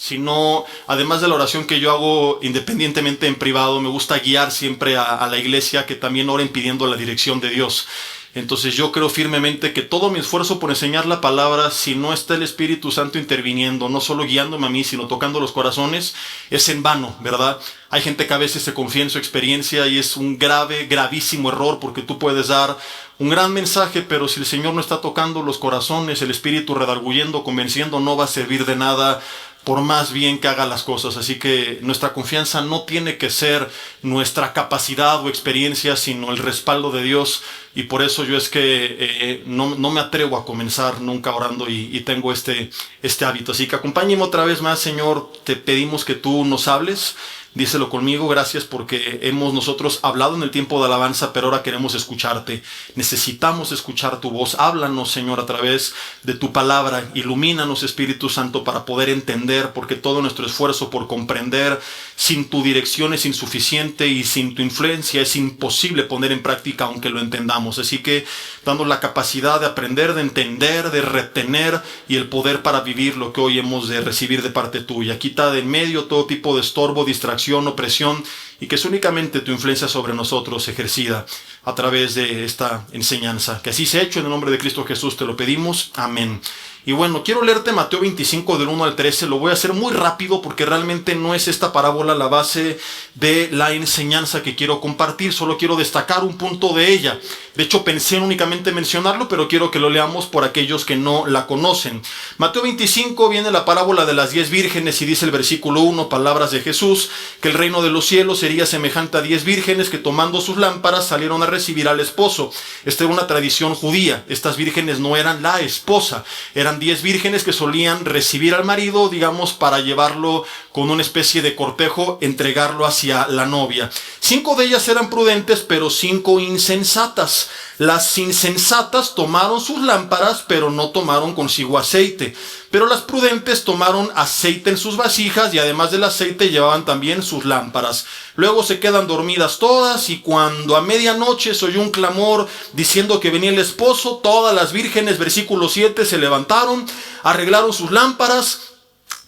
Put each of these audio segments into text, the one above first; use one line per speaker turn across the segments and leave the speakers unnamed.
sino, además de la oración que yo hago independientemente en privado, me gusta guiar siempre a la iglesia que también oren pidiendo la dirección de Dios. Entonces yo creo firmemente que todo mi esfuerzo por enseñar la palabra, si no está el Espíritu Santo interviniendo, no solo guiándome a mí, sino tocando los corazones, es en vano, ¿verdad? Hay gente que a veces se confía en su experiencia y es un gravísimo error, porque tú puedes dar un gran mensaje, pero si el Señor no está tocando los corazones, el Espíritu redarguyendo, convenciendo, no va a servir de nada, por más bien que haga las cosas. Así que nuestra confianza no tiene que ser nuestra capacidad o experiencia, sino el respaldo de Dios. Y por eso yo es que no me atrevo a comenzar nunca orando y tengo este hábito. Así que acompáñame otra vez más, Señor. Te pedimos que tú nos hables. Díselo conmigo, gracias porque hemos nosotros hablado en el tiempo de alabanza, pero ahora queremos escucharte. Necesitamos escuchar tu voz. Háblanos, Señor, a través de tu palabra. Ilumínanos, Espíritu Santo, para poder entender, porque todo nuestro esfuerzo por comprender, sin tu dirección es insuficiente y sin tu influencia es imposible poner en práctica aunque lo entendamos. Así que, dando la capacidad de aprender, de entender, de retener y el poder para vivir lo que hoy hemos de recibir de parte tuya. Quita de en medio todo tipo de estorbo, distracción, opresión, y que es únicamente tu influencia sobre nosotros ejercida a través de esta enseñanza. Que así sea hecho en el nombre de Cristo Jesús, te lo pedimos. Amén. Y bueno, quiero leerte Mateo 25 del 1 al 13, lo voy a hacer muy rápido porque realmente no es esta parábola la base de la enseñanza que quiero compartir, solo quiero destacar un punto de ella. De hecho pensé en únicamente mencionarlo, pero quiero que lo leamos por aquellos que no la conocen. Mateo 25 viene la parábola de las 10 vírgenes y dice el versículo 1, palabras de Jesús, que el reino de los cielos sería semejante a 10 vírgenes que tomando sus lámparas salieron a recibir al esposo. Esta era una tradición judía, estas vírgenes no eran la esposa, eran 10 vírgenes que solían recibir al marido, digamos, para llevarlo con una especie de cortejo, entregarlo hacia la novia. 5 de ellas eran prudentes, pero 5 insensatas. Las insensatas tomaron sus lámparas, pero no tomaron consigo aceite. Pero las prudentes tomaron aceite en sus vasijas y además del aceite llevaban también sus lámparas. Luego se quedan dormidas todas y cuando a medianoche se oyó un clamor diciendo que venía el esposo, todas las vírgenes, versículo 7, se levantaron, arreglaron sus lámparas.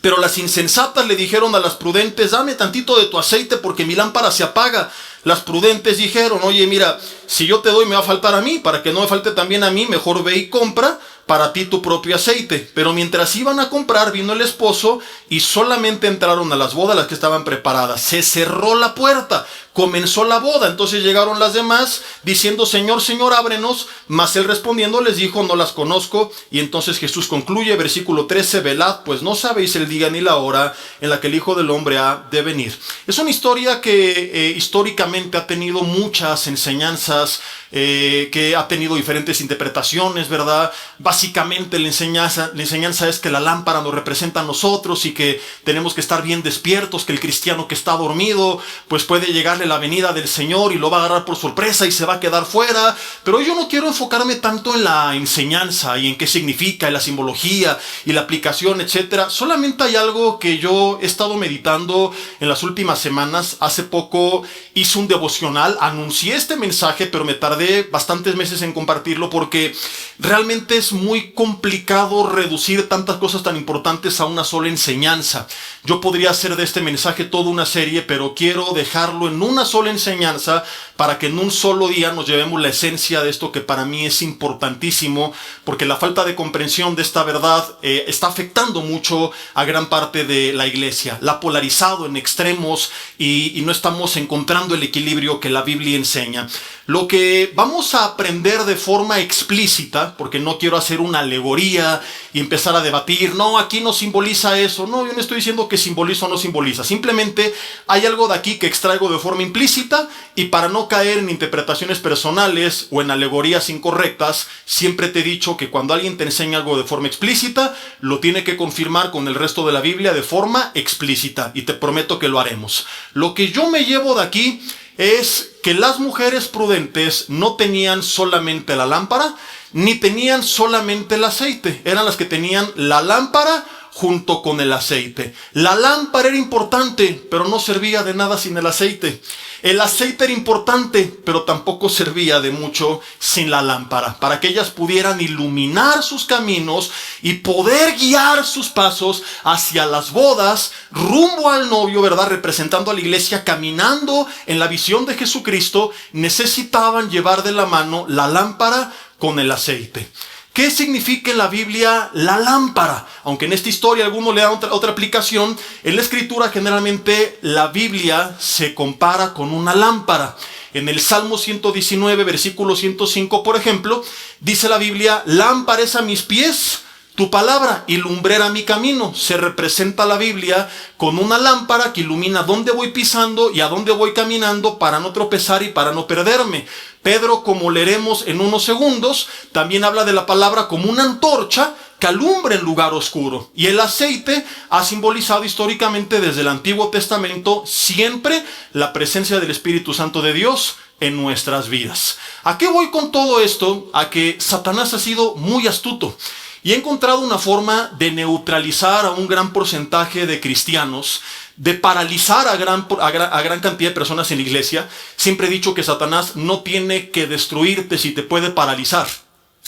Pero las insensatas le dijeron a las prudentes, dame tantito de tu aceite porque mi lámpara se apaga. Las prudentes dijeron, oye, mira, si yo te doy me va a faltar a mí, para que no me falte también a mí, mejor ve y compra para ti tu propio aceite. Pero mientras iban a comprar, vino el esposo y solamente entraron a las bodas las que estaban preparadas. Se cerró la puerta, comenzó la boda. Entonces llegaron las demás diciendo, Señor, Señor, ábrenos. Mas él respondiendo les dijo, no las conozco. Y entonces Jesús concluye, versículo 13, velad, pues no sabéis el día ni la hora en la que el Hijo del Hombre ha de venir. Es una historia que históricamente ha tenido muchas enseñanzas, que ha tenido diferentes interpretaciones, ¿verdad? Básicamente la enseñanza es que la lámpara nos representa a nosotros y que tenemos que estar bien despiertos, que el cristiano que está dormido, pues puede llegarle la venida del Señor y lo va a agarrar por sorpresa y se va a quedar fuera. Pero yo no quiero enfocarme tanto en la enseñanza y en qué significa, en la simbología y la aplicación, etcétera. Solamente hay algo que yo he estado meditando en las últimas semanas. Hace poco hice un devocional, anuncié este mensaje, pero me tardé bastantes meses en compartirlo porque realmente es muy complicado reducir tantas cosas tan importantes a una sola enseñanza. Yo podría hacer de este mensaje toda una serie, pero quiero dejarlo en una sola enseñanza para que en un solo día nos llevemos la esencia de esto que para mí es importantísimo, porque la falta de comprensión de esta verdad está afectando mucho a gran parte de la iglesia. La ha polarizado en extremos y no estamos encontrando el equilibrio que la Biblia enseña. Lo que vamos a aprender de forma explícita, porque no quiero hacer una alegoría y empezar a debatir, no, aquí no simboliza eso, no, yo no estoy diciendo que simboliza o no simboliza, simplemente hay algo de aquí que extraigo de forma implícita y para no caer en interpretaciones personales o en alegorías incorrectas, siempre te he dicho que cuando alguien te enseña algo de forma explícita, lo tiene que confirmar con el resto de la Biblia de forma explícita y te prometo que lo haremos. Lo que yo me llevo de aquí es que las mujeres prudentes no tenían solamente la lámpara, ni tenían solamente el aceite. Eran las que tenían la lámpara junto con el aceite. La lámpara era importante, pero no servía de nada sin el aceite. El aceite era importante, pero tampoco servía de mucho sin la lámpara, para que ellas pudieran iluminar sus caminos y poder guiar sus pasos hacia las bodas, rumbo al novio, ¿verdad? Representando a la iglesia, caminando en la visión de Jesucristo. Necesitaban llevar de la mano la lámpara con el aceite. ¿Qué significa en la Biblia la lámpara? Aunque en esta historia alguno le da otra aplicación, en la Escritura generalmente la Biblia se compara con una lámpara. En el Salmo 119, versículo 105, por ejemplo, dice la Biblia: lámpara es a mis pies tu palabra y lumbrera mi camino. Se representa la Biblia con una lámpara que ilumina dónde voy pisando y a dónde voy caminando para no tropezar y para no perderme. Pedro, como leeremos en unos segundos, también habla de la palabra como una antorcha que alumbra en lugar oscuro. Y el aceite ha simbolizado históricamente desde el Antiguo Testamento siempre la presencia del Espíritu Santo de Dios en nuestras vidas. ¿A qué voy con todo esto? A que Satanás ha sido muy astuto y ha encontrado una forma de neutralizar a un gran porcentaje de cristianos, de paralizar a gran cantidad de personas en la iglesia. Siempre he dicho que Satanás no tiene que destruirte si te puede paralizar.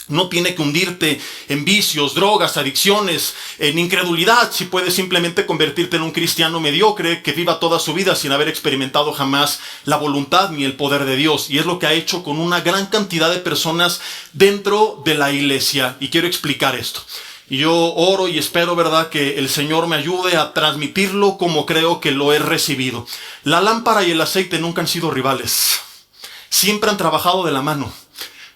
No tiene que hundirte en vicios, drogas, adicciones, en incredulidad, si puede simplemente convertirte en un cristiano mediocre que viva toda su vida sin haber experimentado jamás la voluntad ni el poder de Dios. Y es lo que ha hecho con una gran cantidad de personas dentro de la iglesia. Y quiero explicar esto. Y yo oro y espero, ¿verdad?, que el Señor me ayude a transmitirlo como creo que lo he recibido. La lámpara y el aceite nunca han sido rivales. Siempre han trabajado de la mano.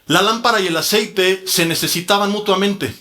La lámpara y el aceite se necesitaban mutuamente.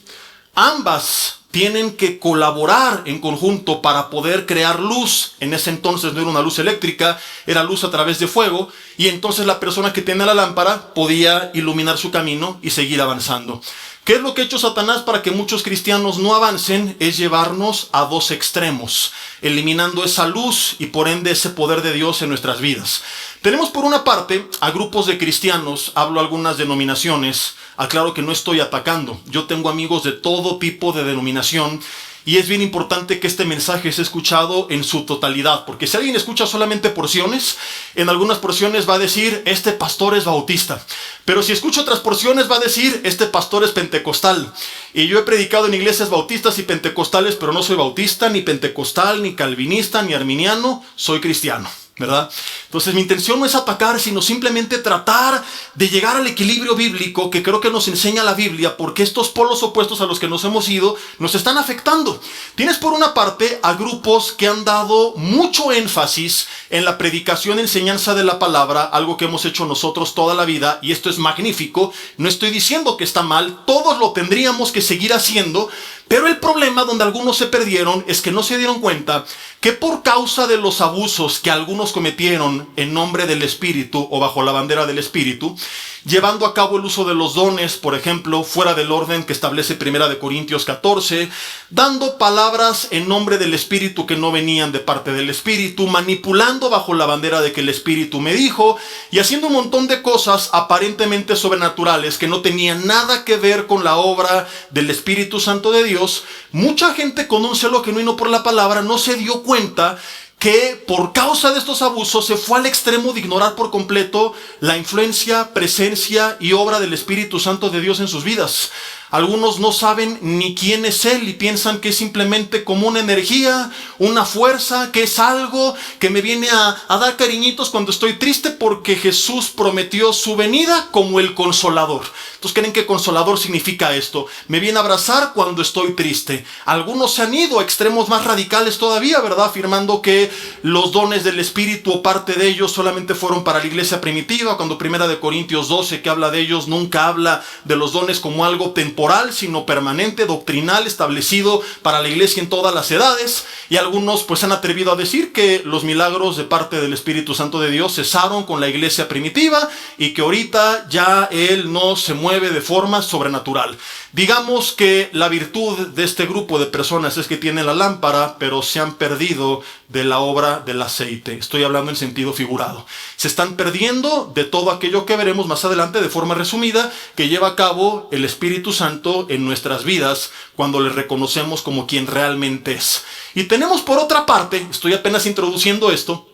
Ambas tienen que colaborar en conjunto para poder crear luz. En ese entonces no era una luz eléctrica, era luz a través de fuego. Y entonces la persona que tenía la lámpara podía iluminar su camino y seguir avanzando. ¿Qué es lo que ha hecho Satanás para que muchos cristianos no avancen? Es llevarnos a dos extremos, eliminando esa luz y por ende ese poder de Dios en nuestras vidas. Tenemos por una parte a grupos de cristianos, hablo algunas denominaciones, aclaro que no estoy atacando, yo tengo amigos de todo tipo de denominación. Y es bien importante que este mensaje sea escuchado en su totalidad, porque si alguien escucha solamente porciones, en algunas porciones va a decir, este pastor es bautista. Pero si escucha otras porciones va a decir, este pastor es pentecostal. Y yo he predicado en iglesias bautistas y pentecostales, pero no soy bautista, ni pentecostal, ni calvinista, ni arminiano, soy cristiano, ¿verdad? Entonces mi intención no es atacar, sino simplemente tratar de llegar al equilibrio bíblico que creo que nos enseña la Biblia, porque estos polos opuestos a los que nos hemos ido nos están afectando. Tienes por una parte a grupos que han dado mucho énfasis en la predicación y enseñanza de la palabra, algo que hemos hecho nosotros toda la vida, y esto es magnífico. No estoy diciendo que está mal, todos lo tendríamos que seguir haciendo, pero el problema donde algunos se perdieron es que no se dieron cuenta que por causa de los abusos que algunos cometieron en nombre del Espíritu o bajo la bandera del Espíritu, llevando a cabo el uso de los dones, por ejemplo, fuera del orden que establece 1 Corintios 14, dando palabras en nombre del Espíritu que no venían de parte del Espíritu, manipulando bajo la bandera de que el Espíritu me dijo, y haciendo un montón de cosas aparentemente sobrenaturales que no tenían nada que ver con la obra del Espíritu Santo de Dios. Mucha gente con un celo genuino por la palabra no se dio cuenta que por causa de estos abusos se fue al extremo de ignorar por completo la influencia, presencia y obra del Espíritu Santo de Dios en sus vidas. Algunos no saben ni quién es Él y piensan que es simplemente como una energía, una fuerza, que es algo que me viene a dar cariñitos cuando estoy triste, porque Jesús prometió su venida como el Consolador. Entonces creen que Consolador significa esto, me viene a abrazar cuando estoy triste. Algunos se han ido a extremos más radicales todavía, ¿verdad? Afirmando que los dones del Espíritu o parte de ellos solamente fueron para la iglesia primitiva, cuando 1 Corintios 12, que habla de ellos, nunca habla de los dones como algo temporal, sino permanente, doctrinal, establecido para la iglesia en todas las edades. Y algunos pues han atrevido a decir que los milagros de parte del Espíritu Santo de Dios cesaron con la iglesia primitiva y que ahorita ya Él no se mueve de forma sobrenatural. Digamos que la virtud de este grupo de personas es que tienen la lámpara, pero se han perdido de la obra del aceite. Estoy hablando en sentido figurado. Se están perdiendo de todo aquello que veremos más adelante de forma resumida que lleva a cabo el Espíritu Santo en nuestras vidas cuando le reconocemos como quien realmente es. Y tenemos por otra parte, estoy apenas introduciendo esto,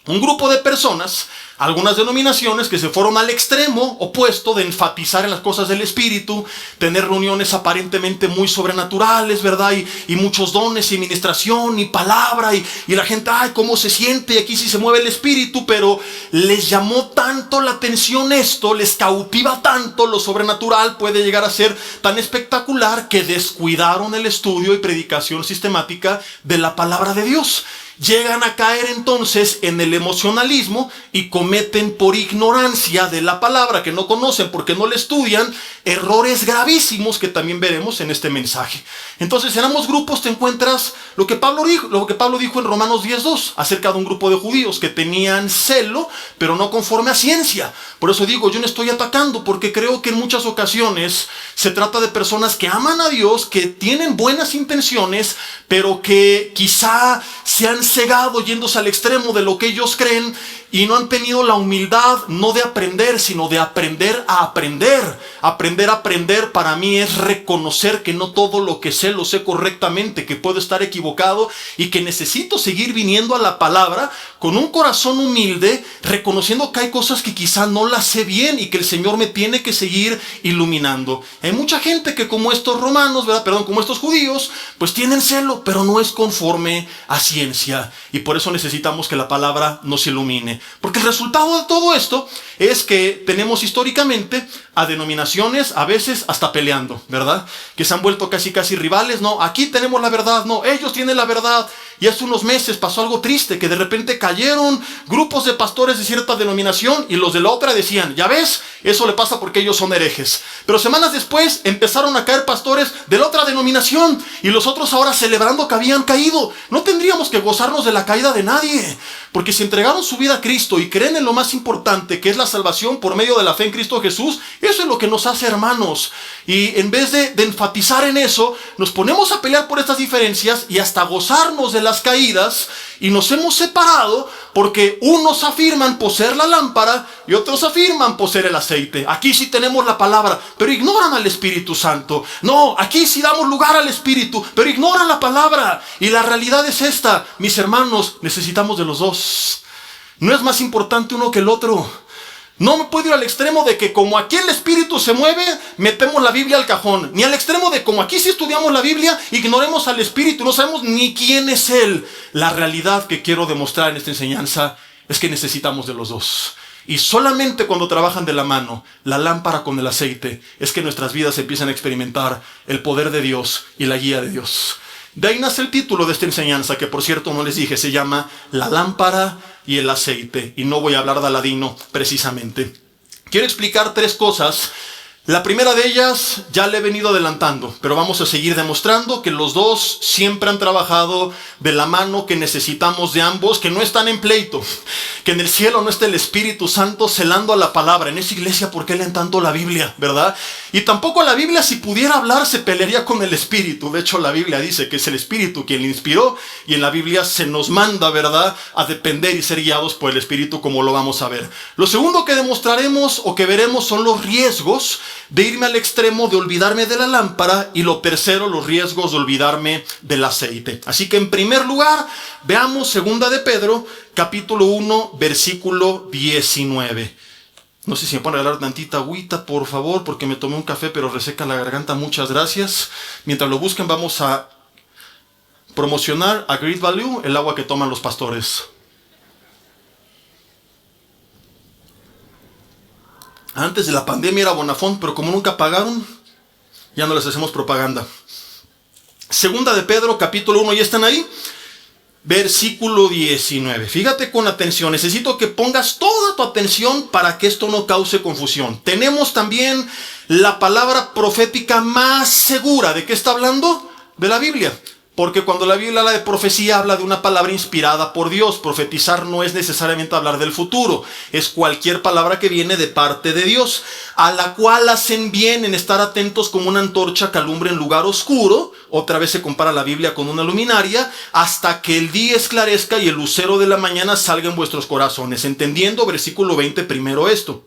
un grupo de personas, algunas denominaciones que se fueron al extremo opuesto de enfatizar en las cosas del Espíritu, tener reuniones aparentemente muy sobrenaturales, ¿verdad? Y muchos dones y ministración y palabra y la gente, ¡ay, cómo se siente! Y aquí sí se mueve el Espíritu, pero les llamó tanto la atención esto, les cautiva tanto lo sobrenatural, puede llegar a ser tan espectacular que descuidaron el estudio y predicación sistemática de la palabra de Dios. Llegan a caer entonces en el emocionalismo y cometen por ignorancia de la palabra, que no conocen porque no la estudian, errores gravísimos que también veremos en este mensaje. Entonces en ambos grupos te encuentras lo que Pablo dijo en Romanos 10:2 acerca de un grupo de judíos que tenían celo, pero no conforme a ciencia. Por eso digo, yo no estoy atacando, porque creo que en muchas ocasiones se trata de personas que aman a Dios, que tienen buenas intenciones, pero que quizá se han cegado yéndose al extremo de lo que ellos creen y no han tenido la humildad no de aprender, sino de aprender a aprender. Aprender a aprender para mí es reconocer que no todo lo que sé lo sé correctamente, que puedo estar equivocado y que necesito seguir viniendo a la palabra con un corazón humilde, reconociendo que hay cosas que quizá no las sé bien y que el Señor me tiene que seguir iluminando. Hay mucha gente que como estos romanos, como estos judíos, pues tienen celo, pero no es conforme a ciencia. Y por eso necesitamos que la palabra nos ilumine. Porque el resultado de todo esto es que tenemos históricamente a denominaciones a veces hasta peleando, ¿verdad? Que se han vuelto casi rivales. No, aquí tenemos la verdad, no, ellos tienen la verdad. Y hace unos meses pasó algo triste, que de repente cayeron grupos de pastores de cierta denominación y los de la otra decían, ya ves, eso le pasa porque ellos son herejes. Pero semanas después empezaron a caer pastores de la otra denominación y los otros ahora celebrando que habían caído. No tendríamos que gozarnos de la caída de nadie, porque si entregaron su vida a Cristo y creen en lo más importante, que es la salvación por medio de la fe en Cristo Jesús, eso es lo que nos hace hermanos. Y en vez de enfatizar en eso, nos ponemos a pelear por estas diferencias y hasta gozarnos de las caídas, y nos hemos separado porque unos afirman poseer la lámpara y otros afirman poseer el aceite. Aquí sí tenemos la palabra, pero ignoran al Espíritu Santo. No, aquí sí damos lugar al Espíritu, pero ignoran la palabra. Y la realidad es esta, mis hermanos, necesitamos de los dos. No es más importante uno que el otro. No me puedo ir al extremo de que como aquí el Espíritu se mueve, metemos la Biblia al cajón. Ni al extremo de como aquí sí estudiamos la Biblia, ignoremos al Espíritu, no sabemos ni quién es Él. La realidad que quiero demostrar en esta enseñanza es que necesitamos de los dos. Y solamente cuando trabajan de la mano, la lámpara con el aceite, es que nuestras vidas empiezan a experimentar el poder de Dios y la guía de Dios. De ahí nace el título de esta enseñanza, que por cierto no les dije, se llama La lámpara y el aceite. Y no voy a hablar de Aladino precisamente. Quiero explicar tres cosas. La primera de ellas ya le he venido adelantando, pero vamos a seguir demostrando que los dos siempre han trabajado de la mano, que necesitamos de ambos, que no están en pleito, que en el cielo no está el Espíritu Santo celando a la palabra. En esa iglesia, ¿por qué leen tanto la Biblia, verdad? Y tampoco la Biblia, si pudiera hablar, se pelearía con el Espíritu. De hecho, la Biblia dice que es el Espíritu quien le inspiró, y en la Biblia se nos manda, ¿verdad?, a depender y ser guiados por el Espíritu, como lo vamos a ver. Lo segundo que demostraremos o que veremos son los riesgos de irme al extremo de olvidarme de la lámpara, y lo tercero, los riesgos de olvidarme del aceite. Así que en primer lugar, veamos 2 de Pedro, capítulo 1, versículo 19. No sé si me pueden regalar tantita agüita, por favor, porque me tomé un café pero reseca la garganta. Muchas gracias. Mientras lo busquen, vamos a promocionar a Great Value, el agua que toman los pastores. Antes de la pandemia era Bonafont, pero como nunca pagaron, ya no les hacemos propaganda. 2 de Pedro, capítulo 1, ¿ya están ahí? Versículo 19. Fíjate con atención, necesito que pongas toda tu atención para que esto no cause confusión. Tenemos también la palabra profética más segura. ¿De qué está hablando? De la Biblia. Porque cuando la Biblia habla de profecía, habla de una palabra inspirada por Dios. Profetizar no es necesariamente hablar del futuro. Es cualquier palabra que viene de parte de Dios, a la cual hacen bien en estar atentos como una antorcha que alumbra en lugar oscuro. Otra vez se compara la Biblia con una luminaria, hasta que el día esclarezca y el lucero de la mañana salga en vuestros corazones. Entendiendo, versículo 20, primero esto: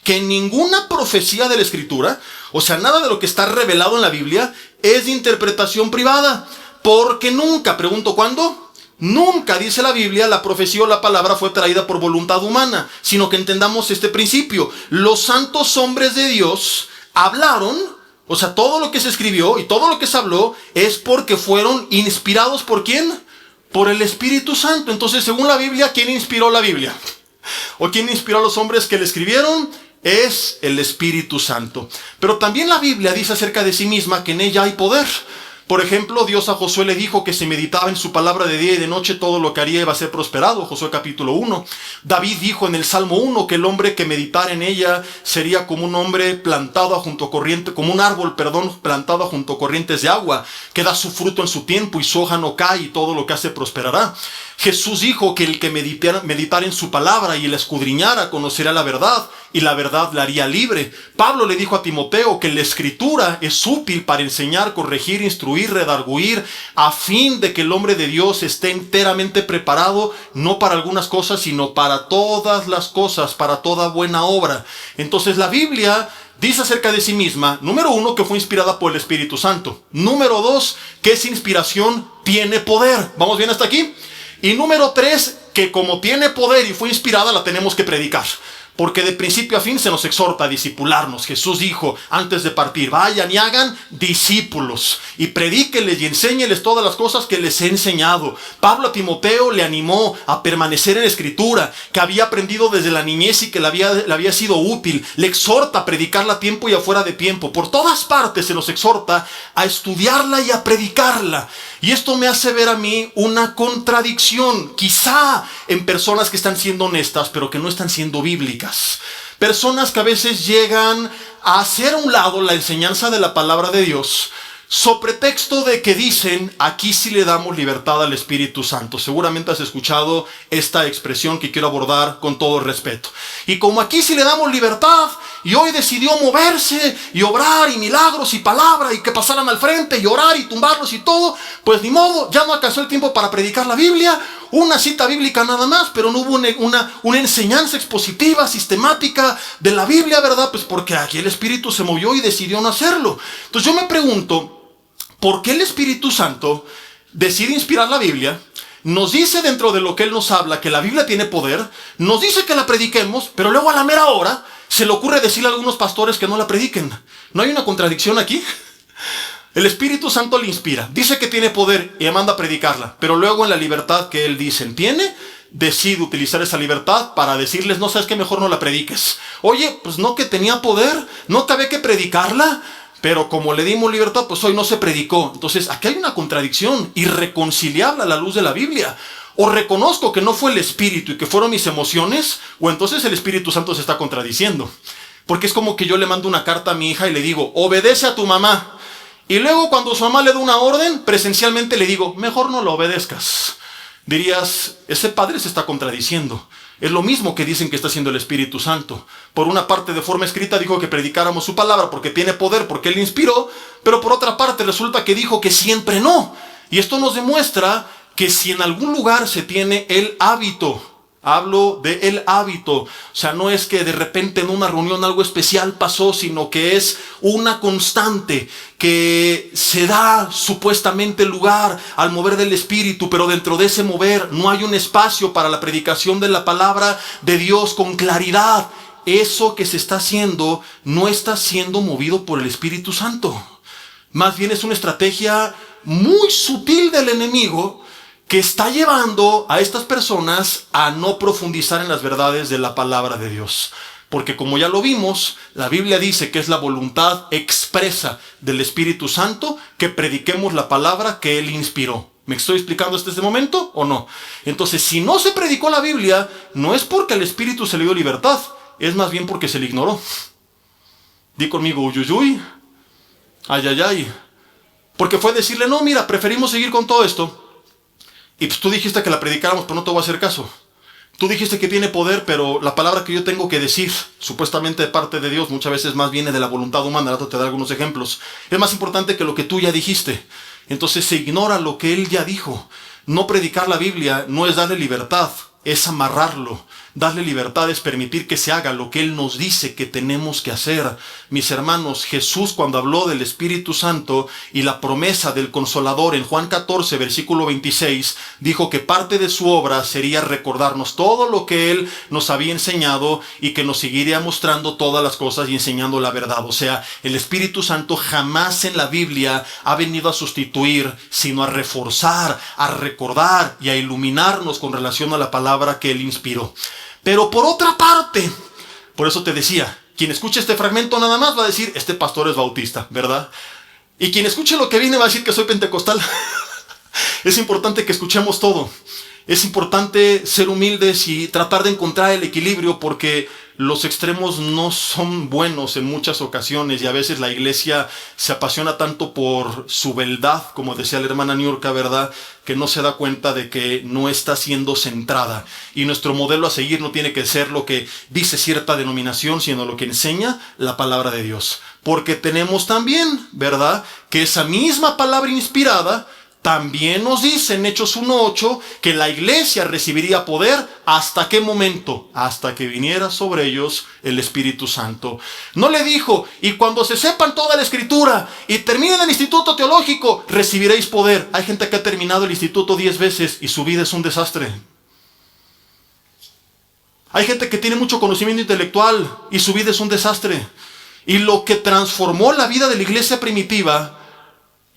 que ninguna profecía de la Escritura, o sea, nada de lo que está revelado en la Biblia, es de interpretación privada. Porque nunca, pregunto, ¿cuándo? Nunca, dice la Biblia, la profecía o la palabra fue traída por voluntad humana, sino que entendamos este principio. Los santos hombres de Dios hablaron, o sea, todo lo que se escribió y todo lo que se habló es porque fueron inspirados ¿por quién? Por el Espíritu Santo. Entonces, según la Biblia, ¿quién inspiró la Biblia? ¿O quién inspiró a los hombres que le escribieron? Es el Espíritu Santo. Pero también la Biblia dice acerca de sí misma que en ella hay poder. Por ejemplo, Dios a Josué le dijo que si meditaba en su palabra de día y de noche, todo lo que haría iba a ser prosperado. Josué capítulo 1. David dijo en el Salmo 1 que el hombre que meditara en ella sería como un hombre plantado junto a corriente, como un árbol, plantado junto a corrientes de agua, que da su fruto en su tiempo y su hoja no cae y todo lo que hace prosperará. Jesús dijo que el que meditara en su palabra y la escudriñara conocerá la verdad, y la verdad la haría libre. Pablo le dijo a Timoteo que la Escritura es útil para enseñar, corregir, instruir, redarguir, a fin de que el hombre de Dios esté enteramente preparado, no para algunas cosas, sino para todas las cosas, para toda buena obra. Entonces la Biblia dice acerca de sí misma, número 1, que fue inspirada por el Espíritu Santo. Número 2, que esa inspiración tiene poder. ¿Vamos bien hasta aquí? Y número 3, que como tiene poder y fue inspirada, la tenemos que predicar. Porque de principio a fin se nos exhorta a discipularnos. Jesús dijo antes de partir: vayan y hagan discípulos y predíquenles y enséñenles todas las cosas que les he enseñado. Pablo a Timoteo le animó a permanecer en la Escritura, que había aprendido desde la niñez y que le había sido útil. Le exhorta a predicarla a tiempo y afuera de tiempo. Por todas partes se nos exhorta a estudiarla y a predicarla. Y esto me hace ver a mí una contradicción, quizá en personas que están siendo honestas, pero que no están siendo bíblicas. Personas que a veces llegan a hacer a un lado la enseñanza de la palabra de Dios, so pretexto de que dicen: aquí sí le damos libertad al Espíritu Santo. Seguramente has escuchado esta expresión que quiero abordar con todo respeto. Y como aquí sí le damos libertad, y hoy decidió moverse y obrar y milagros y palabra y que pasaran al frente y orar y tumbarlos y todo, pues ni modo, ya no alcanzó el tiempo para predicar la Biblia. Una cita bíblica nada más, pero no hubo una enseñanza expositiva, sistemática de la Biblia, ¿verdad? Pues porque aquí el Espíritu se movió y decidió no hacerlo. Entonces yo me pregunto, ¿por qué el Espíritu Santo decide inspirar la Biblia? Nos dice dentro de lo que Él nos habla que la Biblia tiene poder, nos dice que la prediquemos, pero luego a la mera hora se le ocurre decirle a algunos pastores que no la prediquen. ¿No hay una contradicción aquí? El Espíritu Santo le inspira, dice que tiene poder y le manda a predicarla, pero luego en la libertad que Él dice tiene, decide utilizar esa libertad para decirles: no, sabes que mejor no la prediques. Oye, pues no, que tenía poder, no que había que predicarla, pero como le dimos libertad, pues hoy no se predicó. Entonces aquí hay una contradicción irreconciliable a la luz de la Biblia. O reconozco que no fue el Espíritu y que fueron mis emociones, o entonces el Espíritu Santo se está contradiciendo. Porque es como que yo le mando una carta a mi hija y le digo: obedece a tu mamá. Y luego cuando su mamá le da una orden, presencialmente le digo: mejor no lo obedezcas. Dirías: ese padre se está contradiciendo. Es lo mismo que dicen que está haciendo el Espíritu Santo. Por una parte, de forma escrita, dijo que predicáramos su palabra porque tiene poder, porque Él inspiró, pero por otra parte resulta que dijo que siempre no. Y esto nos demuestra que si en algún lugar se tiene el hábito, hablo de el hábito, o sea, no es que de repente en una reunión algo especial pasó, sino que es una constante que se da supuestamente lugar al mover del Espíritu, pero dentro de ese mover no hay un espacio para la predicación de la palabra de Dios con claridad. Eso que se está haciendo no está siendo movido por el Espíritu Santo. Más bien es una estrategia muy sutil del enemigo que está llevando a estas personas a no profundizar en las verdades de la palabra de Dios. Porque como ya lo vimos, la Biblia dice que es la voluntad expresa del Espíritu Santo que prediquemos la palabra que Él inspiró. ¿Me estoy explicando hasta este momento o no? Entonces, si no se predicó la Biblia, no es porque al Espíritu se le dio libertad, es más bien porque se le ignoró. Di conmigo: uyuyuy, ay, ay, ay. Porque fue decirle, no, mira, preferimos seguir con todo esto. Y pues tú dijiste que la predicáramos, pero no te voy a hacer caso. Tú dijiste que tiene poder, pero la palabra que yo tengo que decir, supuestamente de parte de Dios, muchas veces más viene de la voluntad humana. Ahora te daré algunos ejemplos. Es más importante que lo que tú ya dijiste. Entonces se ignora lo que Él ya dijo. No predicar la Biblia no es darle libertad, es amarrarlo. Darle libertad es permitir que se haga lo que Él nos dice que tenemos que hacer. Mis hermanos, Jesús cuando habló del Espíritu Santo y la promesa del Consolador en Juan 14, versículo 26, dijo que parte de su obra sería recordarnos todo lo que Él nos había enseñado y que nos seguiría mostrando todas las cosas y enseñando la verdad. O sea, el Espíritu Santo jamás en la Biblia ha venido a sustituir, sino a reforzar, a recordar y a iluminarnos con relación a la palabra que Él inspiró. Pero por otra parte, por eso te decía, quien escuche este fragmento nada más va a decir, este pastor es bautista, ¿verdad? Y quien escuche lo que viene va a decir que soy pentecostal. Es importante que escuchemos todo. Es importante ser humildes y tratar de encontrar el equilibrio, porque los extremos no son buenos en muchas ocasiones y a veces la iglesia se apasiona tanto por su beldad, como decía la hermana Niurka, ¿verdad?, que no se da cuenta de que no está siendo centrada. Y nuestro modelo a seguir no tiene que ser lo que dice cierta denominación, sino lo que enseña la palabra de Dios. Porque tenemos también, ¿verdad?, que esa misma palabra inspirada también nos dice en Hechos 1:8 que la iglesia recibiría poder. ¿Hasta qué momento? Hasta que viniera sobre ellos el Espíritu Santo. No le dijo, y cuando se sepan toda la Escritura y terminen el instituto teológico, recibiréis poder. Hay gente que ha terminado el instituto 10 veces y su vida es un desastre. Hay gente que tiene mucho conocimiento intelectual y su vida es un desastre. Y lo que transformó la vida de la iglesia primitiva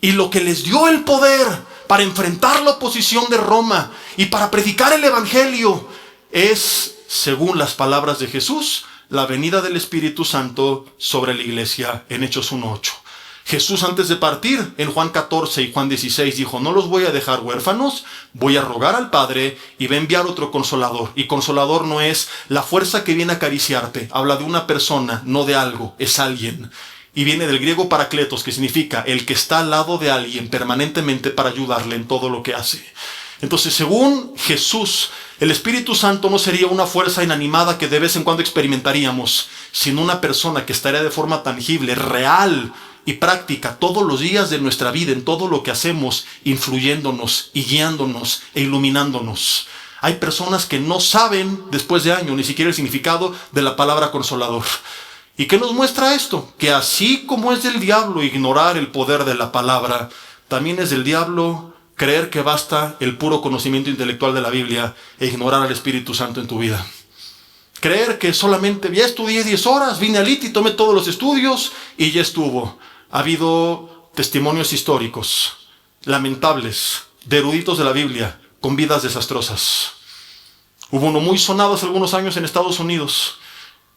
y lo que les dio el poder para enfrentar la oposición de Roma y para predicar el Evangelio es, según las palabras de Jesús, la venida del Espíritu Santo sobre la iglesia en Hechos 1:8. Jesús, antes de partir, en Juan 14 y Juan 16, dijo, no los voy a dejar huérfanos, voy a rogar al Padre y va a enviar otro Consolador. Y Consolador no es la fuerza que viene a acariciarte, habla de una persona, no de algo, es alguien. Y viene del griego parakletos, que significa el que está al lado de alguien permanentemente para ayudarle en todo lo que hace. Entonces, según Jesús, el Espíritu Santo no sería una fuerza inanimada que de vez en cuando experimentaríamos, sino una persona que estaría de forma tangible, real y práctica todos los días de nuestra vida, en todo lo que hacemos, influyéndonos y guiándonos e iluminándonos. Hay personas que no saben, después de años, ni siquiera el significado de la palabra consolador. ¿Y qué nos muestra esto? Que así como es del diablo ignorar el poder de la palabra, también es del diablo creer que basta el puro conocimiento intelectual de la Biblia e ignorar al Espíritu Santo en tu vida. Creer que solamente ya estudié 10 horas, vine al IT y tomé todos los estudios y ya estuvo. Ha habido testimonios históricos, lamentables, de eruditos de la Biblia, con vidas desastrosas. Hubo uno muy sonado hace algunos años en Estados Unidos,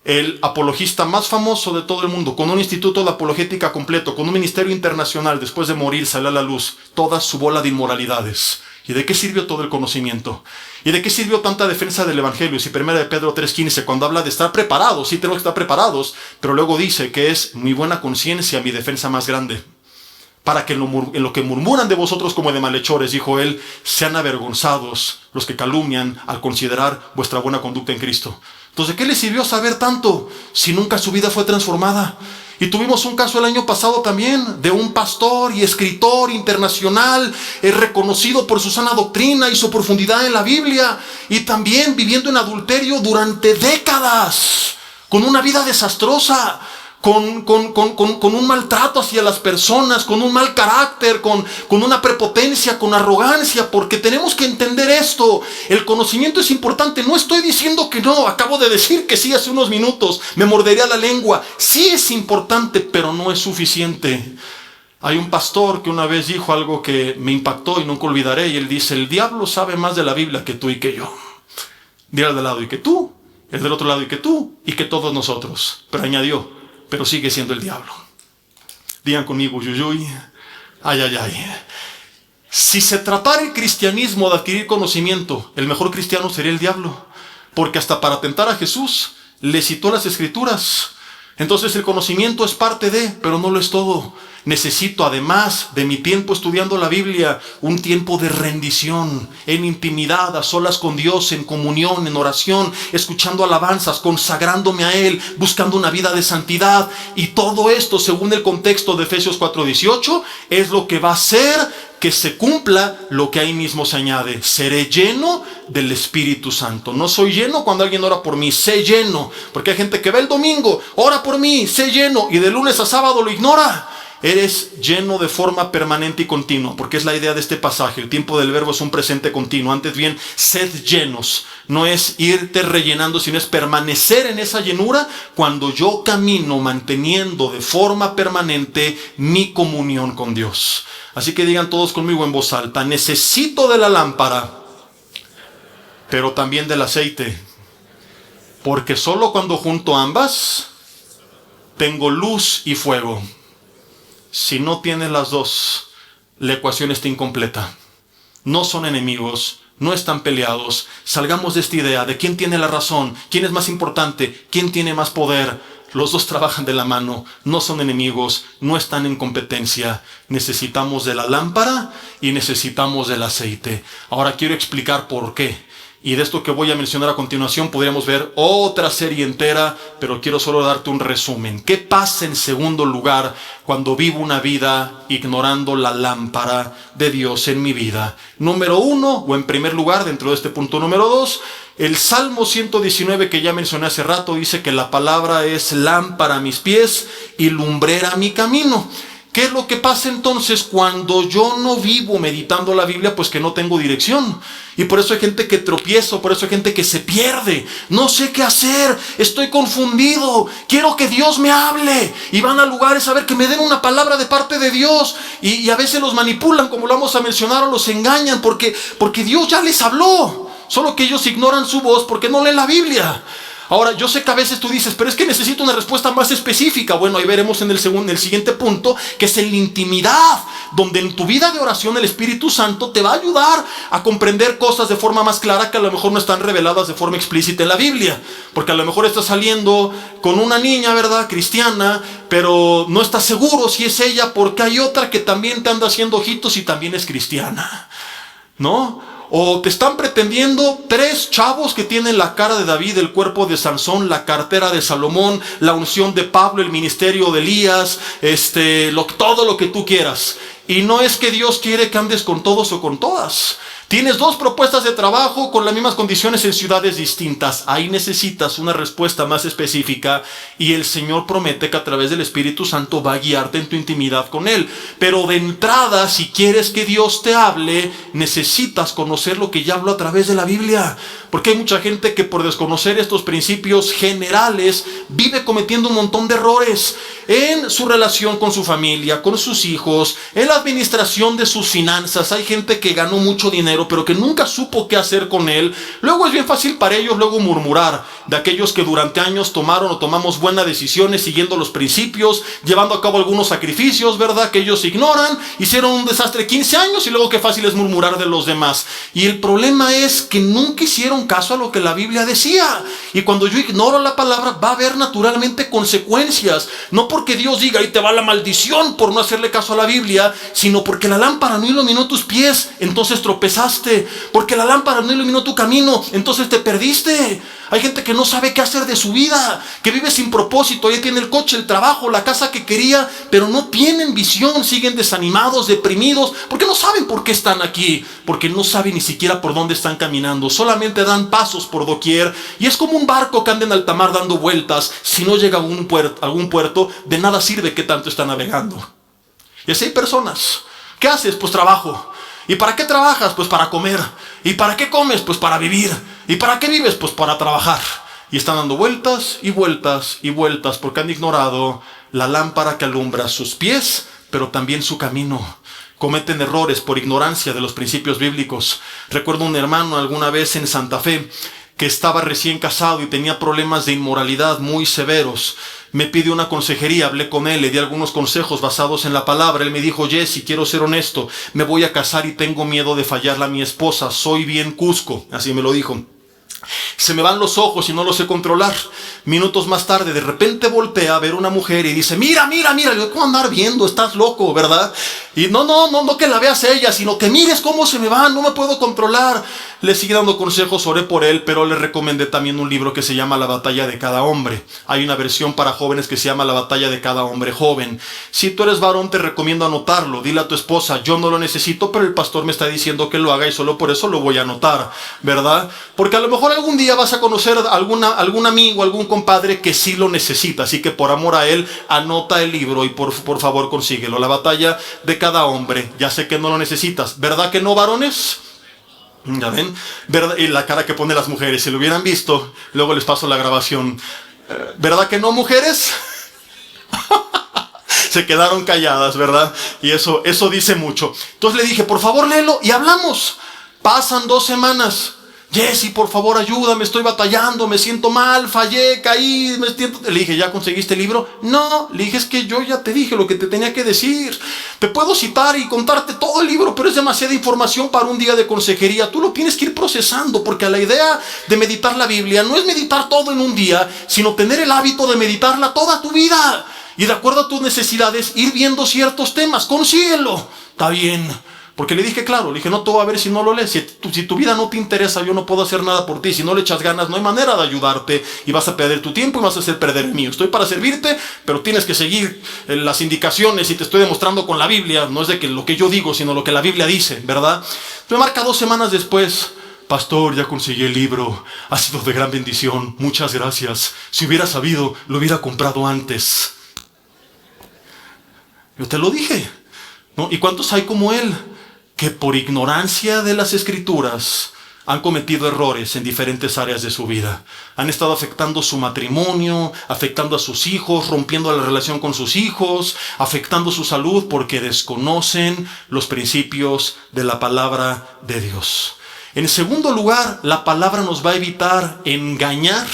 el apologista más famoso de todo el mundo, con un instituto de apologética completo, con un ministerio internacional, después de morir salió a la luz toda su bola de inmoralidades. ¿Y de qué sirvió todo el conocimiento? ¿Y de qué sirvió tanta defensa del Evangelio? Si 1 de Pedro 3:15, cuando habla de estar preparados, sí tenemos que estar preparados, pero luego dice que es mi buena conciencia mi defensa más grande. Para que en lo que murmuran de vosotros como de malhechores, dijo él, sean avergonzados los que calumnian al considerar vuestra buena conducta en Cristo. Entonces, ¿de qué les sirvió saber tanto si nunca su vida fue transformada? Y tuvimos un caso el año pasado también de un pastor y escritor internacional, reconocido por su sana doctrina y su profundidad en la Biblia, y también viviendo en adulterio durante décadas, con una vida desastrosa, con un maltrato hacia las personas, con un mal carácter, con una prepotencia, con arrogancia, porque tenemos que entender esto. El conocimiento es importante, no estoy diciendo que no, acabo de decir que sí hace unos minutos, me mordería la lengua. Sí es importante, pero no es suficiente. Hay un pastor que una vez dijo algo que me impactó y nunca olvidaré, y él dice, el diablo sabe más de la Biblia que tú y que yo. Dile al de lado y que tú, el del otro lado y que tú, y que todos nosotros. Pero añadió, pero sigue siendo el diablo. Digan conmigo, yuyuy, ay, ay, ay. Si se tratara el cristianismo de adquirir conocimiento, el mejor cristiano sería el diablo, porque hasta para tentar a Jesús le citó las Escrituras. Entonces el conocimiento es parte de, pero no lo es todo. Necesito, además de mi tiempo estudiando la Biblia, un tiempo de rendición, en intimidad, a solas con Dios, en comunión, en oración, escuchando alabanzas, consagrándome a Él, buscando una vida de santidad. Y todo esto, según el contexto de Efesios 4:18, es lo que va a hacer que se cumpla lo que ahí mismo se añade: seré lleno del Espíritu Santo. No soy lleno cuando alguien ora por mí, sé lleno, porque hay gente que ve el domingo, ora por mí, sé lleno, y de lunes a sábado lo ignora. Eres lleno de forma permanente y continua, porque es la idea de este pasaje. El tiempo del verbo es un presente continuo. Antes bien, sed llenos. No es irte rellenando, sino es permanecer en esa llenura cuando yo camino manteniendo de forma permanente mi comunión con Dios. Así que digan todos conmigo en voz alta: necesito de la lámpara, pero también del aceite, porque solo cuando junto ambas tengo luz y fuego. Si no tienes las dos, la ecuación está incompleta. No son enemigos, no están peleados. Salgamos de esta idea de quién tiene la razón, quién es más importante, quién tiene más poder. Los dos trabajan de la mano, no son enemigos, no están en competencia. Necesitamos de la lámpara y necesitamos del aceite. Ahora quiero explicar por qué. Y de esto que voy a mencionar a continuación podríamos ver otra serie entera, pero quiero solo darte un resumen. ¿Qué pasa en segundo lugar cuando vivo una vida ignorando la lámpara de Dios en mi vida? Número 1, o en primer lugar, dentro de este punto número 2, el Salmo 119 que ya mencioné hace rato dice que la palabra es lámpara a mis pies y lumbrera a mi camino. ¿Qué es lo que pasa entonces cuando yo no vivo meditando la Biblia? Pues que no tengo dirección. Y por eso hay gente que tropieza, por eso hay gente que se pierde. No sé qué hacer, estoy confundido, quiero que Dios me hable. Y van a lugares a ver que me den una palabra de parte de Dios. Y a veces los manipulan, como lo vamos a mencionar, o los engañan porque Dios ya les habló. Solo que ellos ignoran su voz porque no leen la Biblia. Ahora, yo sé que a veces tú dices, pero es que necesito una respuesta más específica. Bueno, ahí veremos en el siguiente punto, que es en la intimidad, donde en tu vida de oración el Espíritu Santo te va a ayudar a comprender cosas de forma más clara que a lo mejor no están reveladas de forma explícita en la Biblia. Porque a lo mejor estás saliendo con una niña, ¿verdad?, cristiana, pero no estás seguro si es ella porque hay otra que también te anda haciendo ojitos y también es cristiana, ¿no? O te están pretendiendo 3 chavos que tienen la cara de David, el cuerpo de Sansón, la cartera de Salomón, la unción de Pablo, el ministerio de Elías, todo lo que tú quieras. Y no es que Dios quiere que andes con todos o con todas. Tienes 2 propuestas de trabajo con las mismas condiciones en ciudades distintas. Ahí necesitas una respuesta más específica y el Señor promete que a través del Espíritu Santo va a guiarte en tu intimidad con Él. Pero de entrada, si quieres que Dios te hable, necesitas conocer lo que ya habló a través de la Biblia. Porque hay mucha gente que por desconocer estos principios generales vive cometiendo un montón de errores en su relación con su familia, con sus hijos, en la administración de sus finanzas. Hay gente que ganó mucho dinero pero que nunca supo qué hacer con él. Luego es bien fácil para ellos luego murmurar de aquellos que durante años tomaron o tomamos buenas decisiones siguiendo los principios, llevando a cabo algunos sacrificios, ¿verdad?, que ellos ignoran, hicieron un desastre 15 años y luego qué fácil es murmurar de los demás. Y el problema es que nunca hicieron caso a lo que la Biblia decía. Y cuando yo ignoro la palabra va a haber naturalmente consecuencias. No porque Dios diga ahí te va la maldición por no hacerle caso a la Biblia, sino porque la lámpara no iluminó tus pies, entonces tropezaste. Porque la lámpara no iluminó tu camino, entonces te perdiste. Hay gente que no sabe qué hacer de su vida, que vive sin propósito. Ya tiene el coche, el trabajo, la casa que quería, pero no tienen visión, siguen desanimados, deprimidos, porque no saben por qué están aquí, porque no saben ni siquiera por dónde están caminando, solamente dan pasos por doquier. Y es como un barco que anda en alta mar dando vueltas. Si no llega a algún puerto, de nada sirve que tanto está navegando. Y así hay personas. ¿Qué haces? Pues trabajo. ¿Y para qué trabajas? Pues para comer. ¿Y para qué comes? Pues para vivir. ¿Y para qué vives? Pues para trabajar. Y están dando vueltas y vueltas y vueltas porque han ignorado la lámpara que alumbra sus pies, pero también su camino. Cometen errores por ignorancia de los principios bíblicos. Recuerdo un hermano alguna vez en Santa Fe que estaba recién casado y tenía problemas de inmoralidad muy severos. Me pidió una consejería, hablé con él, le di algunos consejos basados en la palabra. Él me dijo, Jesse, quiero ser honesto, me voy a casar y tengo miedo de fallarle a mi esposa, soy bien cusco, así me lo dijo. Se me van los ojos y no los sé controlar. Minutos más tarde, de repente voltea a ver una mujer y dice, mira, mira, mira. Le digo, ¿cómo andar viendo? Estás loco, ¿verdad? Y no que la veas ella, sino que mires cómo se me van, no me puedo controlar. Le seguí dando consejos, oré por él, pero le recomendé también un libro que se llama La batalla de cada hombre. Hay una versión para jóvenes que se llama La batalla de cada hombre joven. Si tú eres varón, te recomiendo anotarlo. Dile a tu esposa, yo no lo necesito, pero el pastor me está diciendo que lo haga y solo por eso lo voy a anotar, ¿verdad? Porque a lo mejor algún día vas a conocer a algún amigo, algún compadre que sí lo necesita. Así que por amor a él, anota el libro y por favor consíguelo. La batalla de cada hombre. Ya sé que no lo necesitas. ¿Verdad que no, varones? ¿Ya ven? ¿Verdad? Y la cara que ponen las mujeres. Si lo hubieran visto, luego les paso la grabación. ¿Verdad que no, mujeres? Se quedaron calladas, ¿verdad? Y eso dice mucho. Entonces le dije, por favor léelo y hablamos. Pasan 2 semanas. Jesse, por favor, ayúdame, estoy batallando, me siento mal, fallé, caí, me siento... Le dije, ¿ya conseguiste el libro? No, le dije, es que yo ya te dije lo que te tenía que decir. Te puedo citar y contarte todo el libro, pero es demasiada información para un día de consejería. Tú lo tienes que ir procesando, porque la idea de meditar la Biblia no es meditar todo en un día, sino tener el hábito de meditarla toda tu vida. Y de acuerdo a tus necesidades, ir viendo ciertos temas. Consíguelo. Está bien. Porque le dije, claro, le dije, no te voy a ver si no lo lees. Si tu vida no te interesa, yo no puedo hacer nada por ti. Si no le echas ganas, no hay manera de ayudarte. Y vas a perder tu tiempo y vas a hacer perder el mío. Estoy para servirte, pero tienes que seguir las indicaciones. Y te estoy demostrando con la Biblia. No es de que lo que yo digo, sino lo que la Biblia dice, ¿verdad? Me marca 2 semanas después. Pastor, ya conseguí el libro. Ha sido de gran bendición. Muchas gracias. Si hubiera sabido, lo hubiera comprado antes. Yo te lo dije, ¿no? ¿Y cuántos hay como él? Que por ignorancia de las Escrituras han cometido errores en diferentes áreas de su vida. Han estado afectando su matrimonio, afectando a sus hijos, rompiendo la relación con sus hijos, afectando su salud porque desconocen los principios de la palabra de Dios. En segundo lugar, la palabra nos va a evitar engañar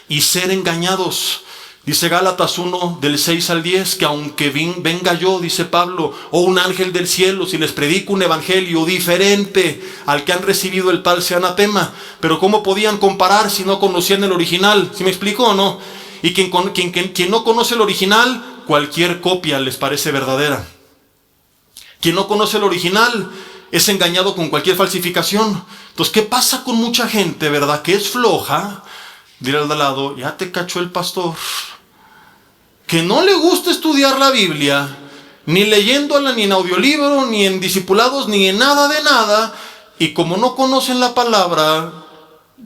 y ser engañados. Dice Gálatas 1, del 6 al 10, que aunque venga yo, dice Pablo, o un ángel del cielo, si les predico un evangelio diferente al que han recibido, el tal sea anatema. Pero ¿cómo podían comparar si no conocían el original? ¿Sí me explico o no? Y quien no conoce el original, cualquier copia les parece verdadera. Quien no conoce el original es engañado con cualquier falsificación. Entonces, ¿qué pasa con mucha gente, verdad? Que es floja. Dile al de al lado, ya te cachó el pastor. Que no le gusta estudiar la Biblia, ni leyéndola, ni en audiolibro, ni en discipulados, ni en nada de nada. Y como no conocen la palabra,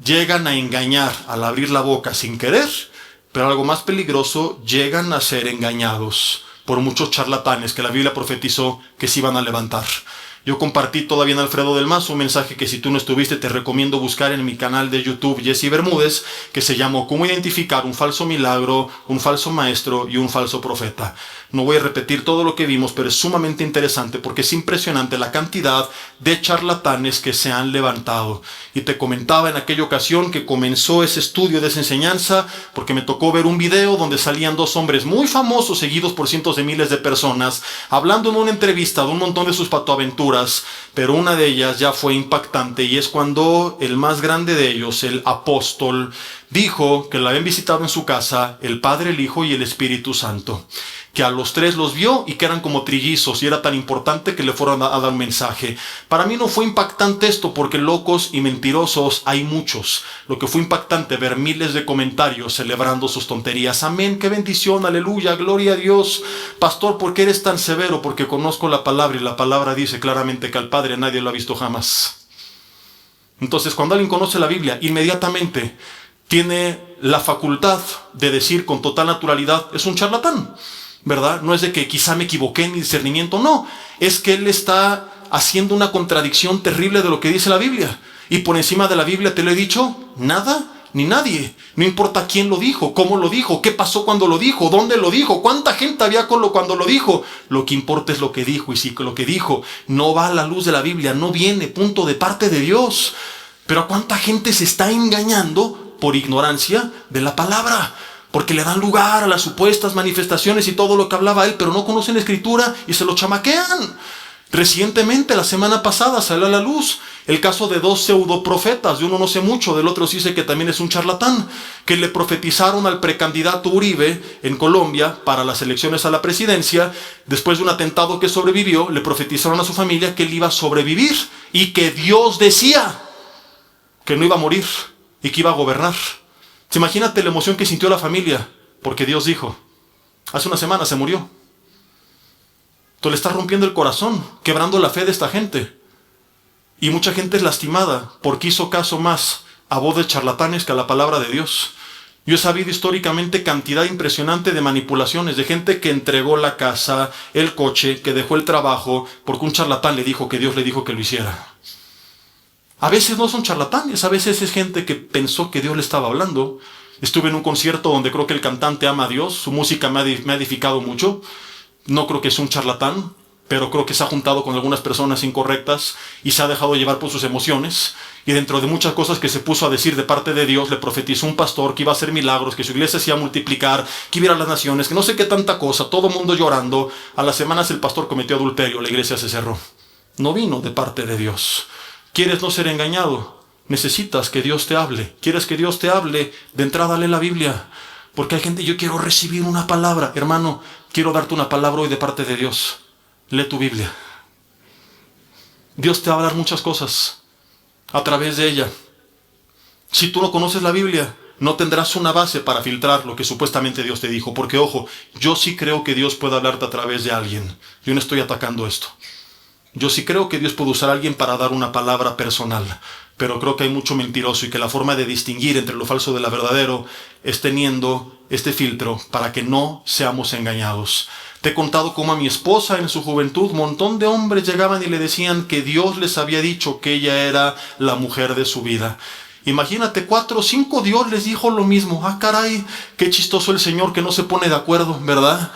llegan a engañar al abrir la boca sin querer. Pero algo más peligroso, llegan a ser engañados por muchos charlatanes que la Biblia profetizó que se iban a levantar. Yo compartí todavía en Alfredo del Mazo un mensaje que si tú no estuviste te recomiendo buscar en mi canal de YouTube Jesse Bermúdez, que se llamó ¿Cómo identificar un falso milagro, un falso maestro y un falso profeta? No voy a repetir todo lo que vimos, pero es sumamente interesante porque es impresionante la cantidad de charlatanes que se han levantado. Y te comentaba en aquella ocasión que comenzó ese estudio de esa enseñanza porque me tocó ver un video donde salían 2 hombres muy famosos, seguidos por cientos de miles de personas, hablando en una entrevista de un montón de sus patoaventuras, pero una de ellas ya fue impactante y es cuando el más grande de ellos, el apóstol, dijo que la habían visitado en su casa el Padre, el Hijo y el Espíritu Santo. Que a los 3 los vio y que eran como trillizos y era tan importante que le fueron a dar un mensaje. Para mí no fue impactante esto porque locos y mentirosos hay muchos. Lo que fue impactante ver miles de comentarios celebrando sus tonterías. Amén, qué bendición, aleluya, gloria a Dios. Pastor, ¿por qué eres tan severo? Porque conozco la palabra y la palabra dice claramente que al Padre nadie lo ha visto jamás. Entonces, cuando alguien conoce la Biblia, inmediatamente tiene la facultad de decir con total naturalidad, es un charlatán. ¿Verdad? No es de que quizá me equivoqué en mi discernimiento, no. Es que él está haciendo una contradicción terrible de lo que dice la Biblia. Y por encima de la Biblia te lo he dicho, nada ni nadie. No importa quién lo dijo, cómo lo dijo, qué pasó cuando lo dijo, dónde lo dijo, cuánta gente había cuando lo dijo. Lo que importa es lo que dijo. Y si lo que dijo no va a la luz de la Biblia, no viene, punto, de parte de Dios. Pero ¿a cuánta gente se está engañando por ignorancia de la palabra? Porque le dan lugar a las supuestas manifestaciones y todo lo que hablaba él, pero no conocen la Escritura y se lo chamaquean. Recientemente, la semana pasada, salió a la luz el caso de 2 pseudoprofetas. De uno no sé mucho, del otro sí sé que también es un charlatán, que le profetizaron al precandidato Uribe en Colombia para las elecciones a la presidencia. Después de un atentado que sobrevivió, le profetizaron a su familia que él iba a sobrevivir y que Dios decía que no iba a morir y que iba a gobernar. Imagínate la emoción que sintió la familia, porque Dios dijo. Hace una semana se murió. Tú le estás rompiendo el corazón, quebrando la fe de esta gente. Y mucha gente es lastimada porque hizo caso más a voz de charlatanes que a la palabra de Dios. Yo he sabido históricamente cantidad impresionante de manipulaciones, de gente que entregó la casa, el coche, que dejó el trabajo, porque un charlatán le dijo que Dios le dijo que lo hiciera. A veces no son charlatanes, a veces es gente que pensó que Dios le estaba hablando. Estuve en un concierto donde creo que el cantante ama a Dios, su música me ha edificado mucho. No creo que es un charlatán, pero creo que se ha juntado con algunas personas incorrectas y se ha dejado llevar por sus emociones. Y dentro de muchas cosas que se puso a decir de parte de Dios, le profetizó un pastor que iba a hacer milagros, que su iglesia se iba a multiplicar, que iba a ir a las naciones, que no sé qué tanta cosa, todo el mundo llorando. A las semanas el pastor cometió adulterio, la iglesia se cerró. No vino de parte de Dios. ¿Quieres no ser engañado? Necesitas que Dios te hable. ¿Quieres que Dios te hable? De entrada lee la Biblia. Porque hay gente, yo quiero recibir una palabra. Hermano, quiero darte una palabra hoy de parte de Dios. Lee tu Biblia. Dios te va a hablar muchas cosas a través de ella. Si tú no conoces la Biblia, no tendrás una base para filtrar lo que supuestamente Dios te dijo. Porque, ojo, yo sí creo que Dios puede hablarte a través de alguien. Yo no estoy atacando esto. Yo sí creo que Dios puede usar a alguien para dar una palabra personal. Pero creo que hay mucho mentiroso y que la forma de distinguir entre lo falso de lo verdadero es teniendo este filtro para que no seamos engañados. Te he contado cómo a mi esposa en su juventud un montón de hombres llegaban y le decían que Dios les había dicho que ella era la mujer de su vida. Imagínate, 4 o 5 Dios les dijo lo mismo. Ah, caray, qué chistoso el Señor que no se pone de acuerdo, ¿verdad?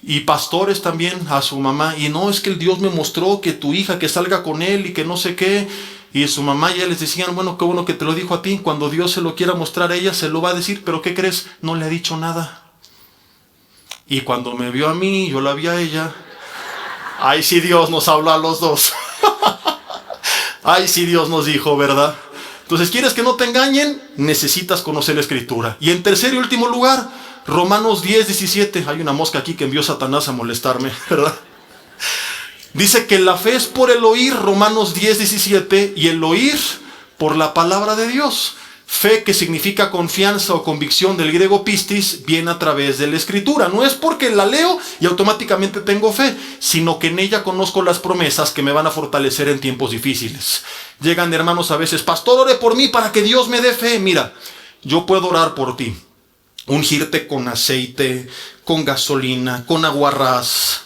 Y pastores también a su mamá. Y no, es que el Dios me mostró que tu hija que salga con él y que no sé qué. Y su mamá ya les decían, bueno, qué bueno que te lo dijo a ti. Cuando Dios se lo quiera mostrar a ella, se lo va a decir. Pero ¿qué crees? No le ha dicho nada. Y cuando me vio a mí, yo la vi a ella. Ay, sí, Dios nos habló a los dos. Ay, sí, Dios nos dijo, ¿verdad? Entonces, ¿quieres que no te engañen? Necesitas conocer la Escritura. Y en tercer y último lugar, Romanos 10:17. Hay una mosca aquí que envió Satanás a molestarme, ¿verdad? Dice que la fe es por el oír, Romanos 10:17, y el oír por la palabra de Dios. Fe, que significa confianza o convicción del griego pistis, viene a través de la Escritura. No es porque la leo y automáticamente tengo fe, sino que en ella conozco las promesas que me van a fortalecer en tiempos difíciles. Llegan hermanos a veces, pastor, ore por mí para que Dios me dé fe. Mira, yo puedo orar por ti, ungirte con aceite, con gasolina, con aguarrás.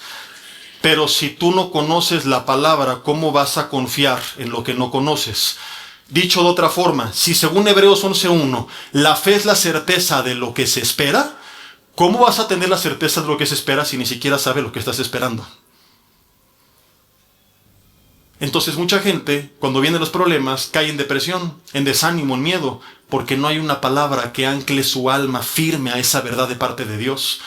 Pero si tú no conoces la palabra, ¿cómo vas a confiar en lo que no conoces? Dicho de otra forma, si según Hebreos 11:1, la fe es la certeza de lo que se espera, ¿cómo vas a tener la certeza de lo que se espera si ni siquiera sabes lo que estás esperando? Entonces mucha gente, cuando vienen los problemas, cae en depresión, en desánimo, en miedo, porque no hay una palabra que ancle su alma firme a esa verdad de parte de Dios.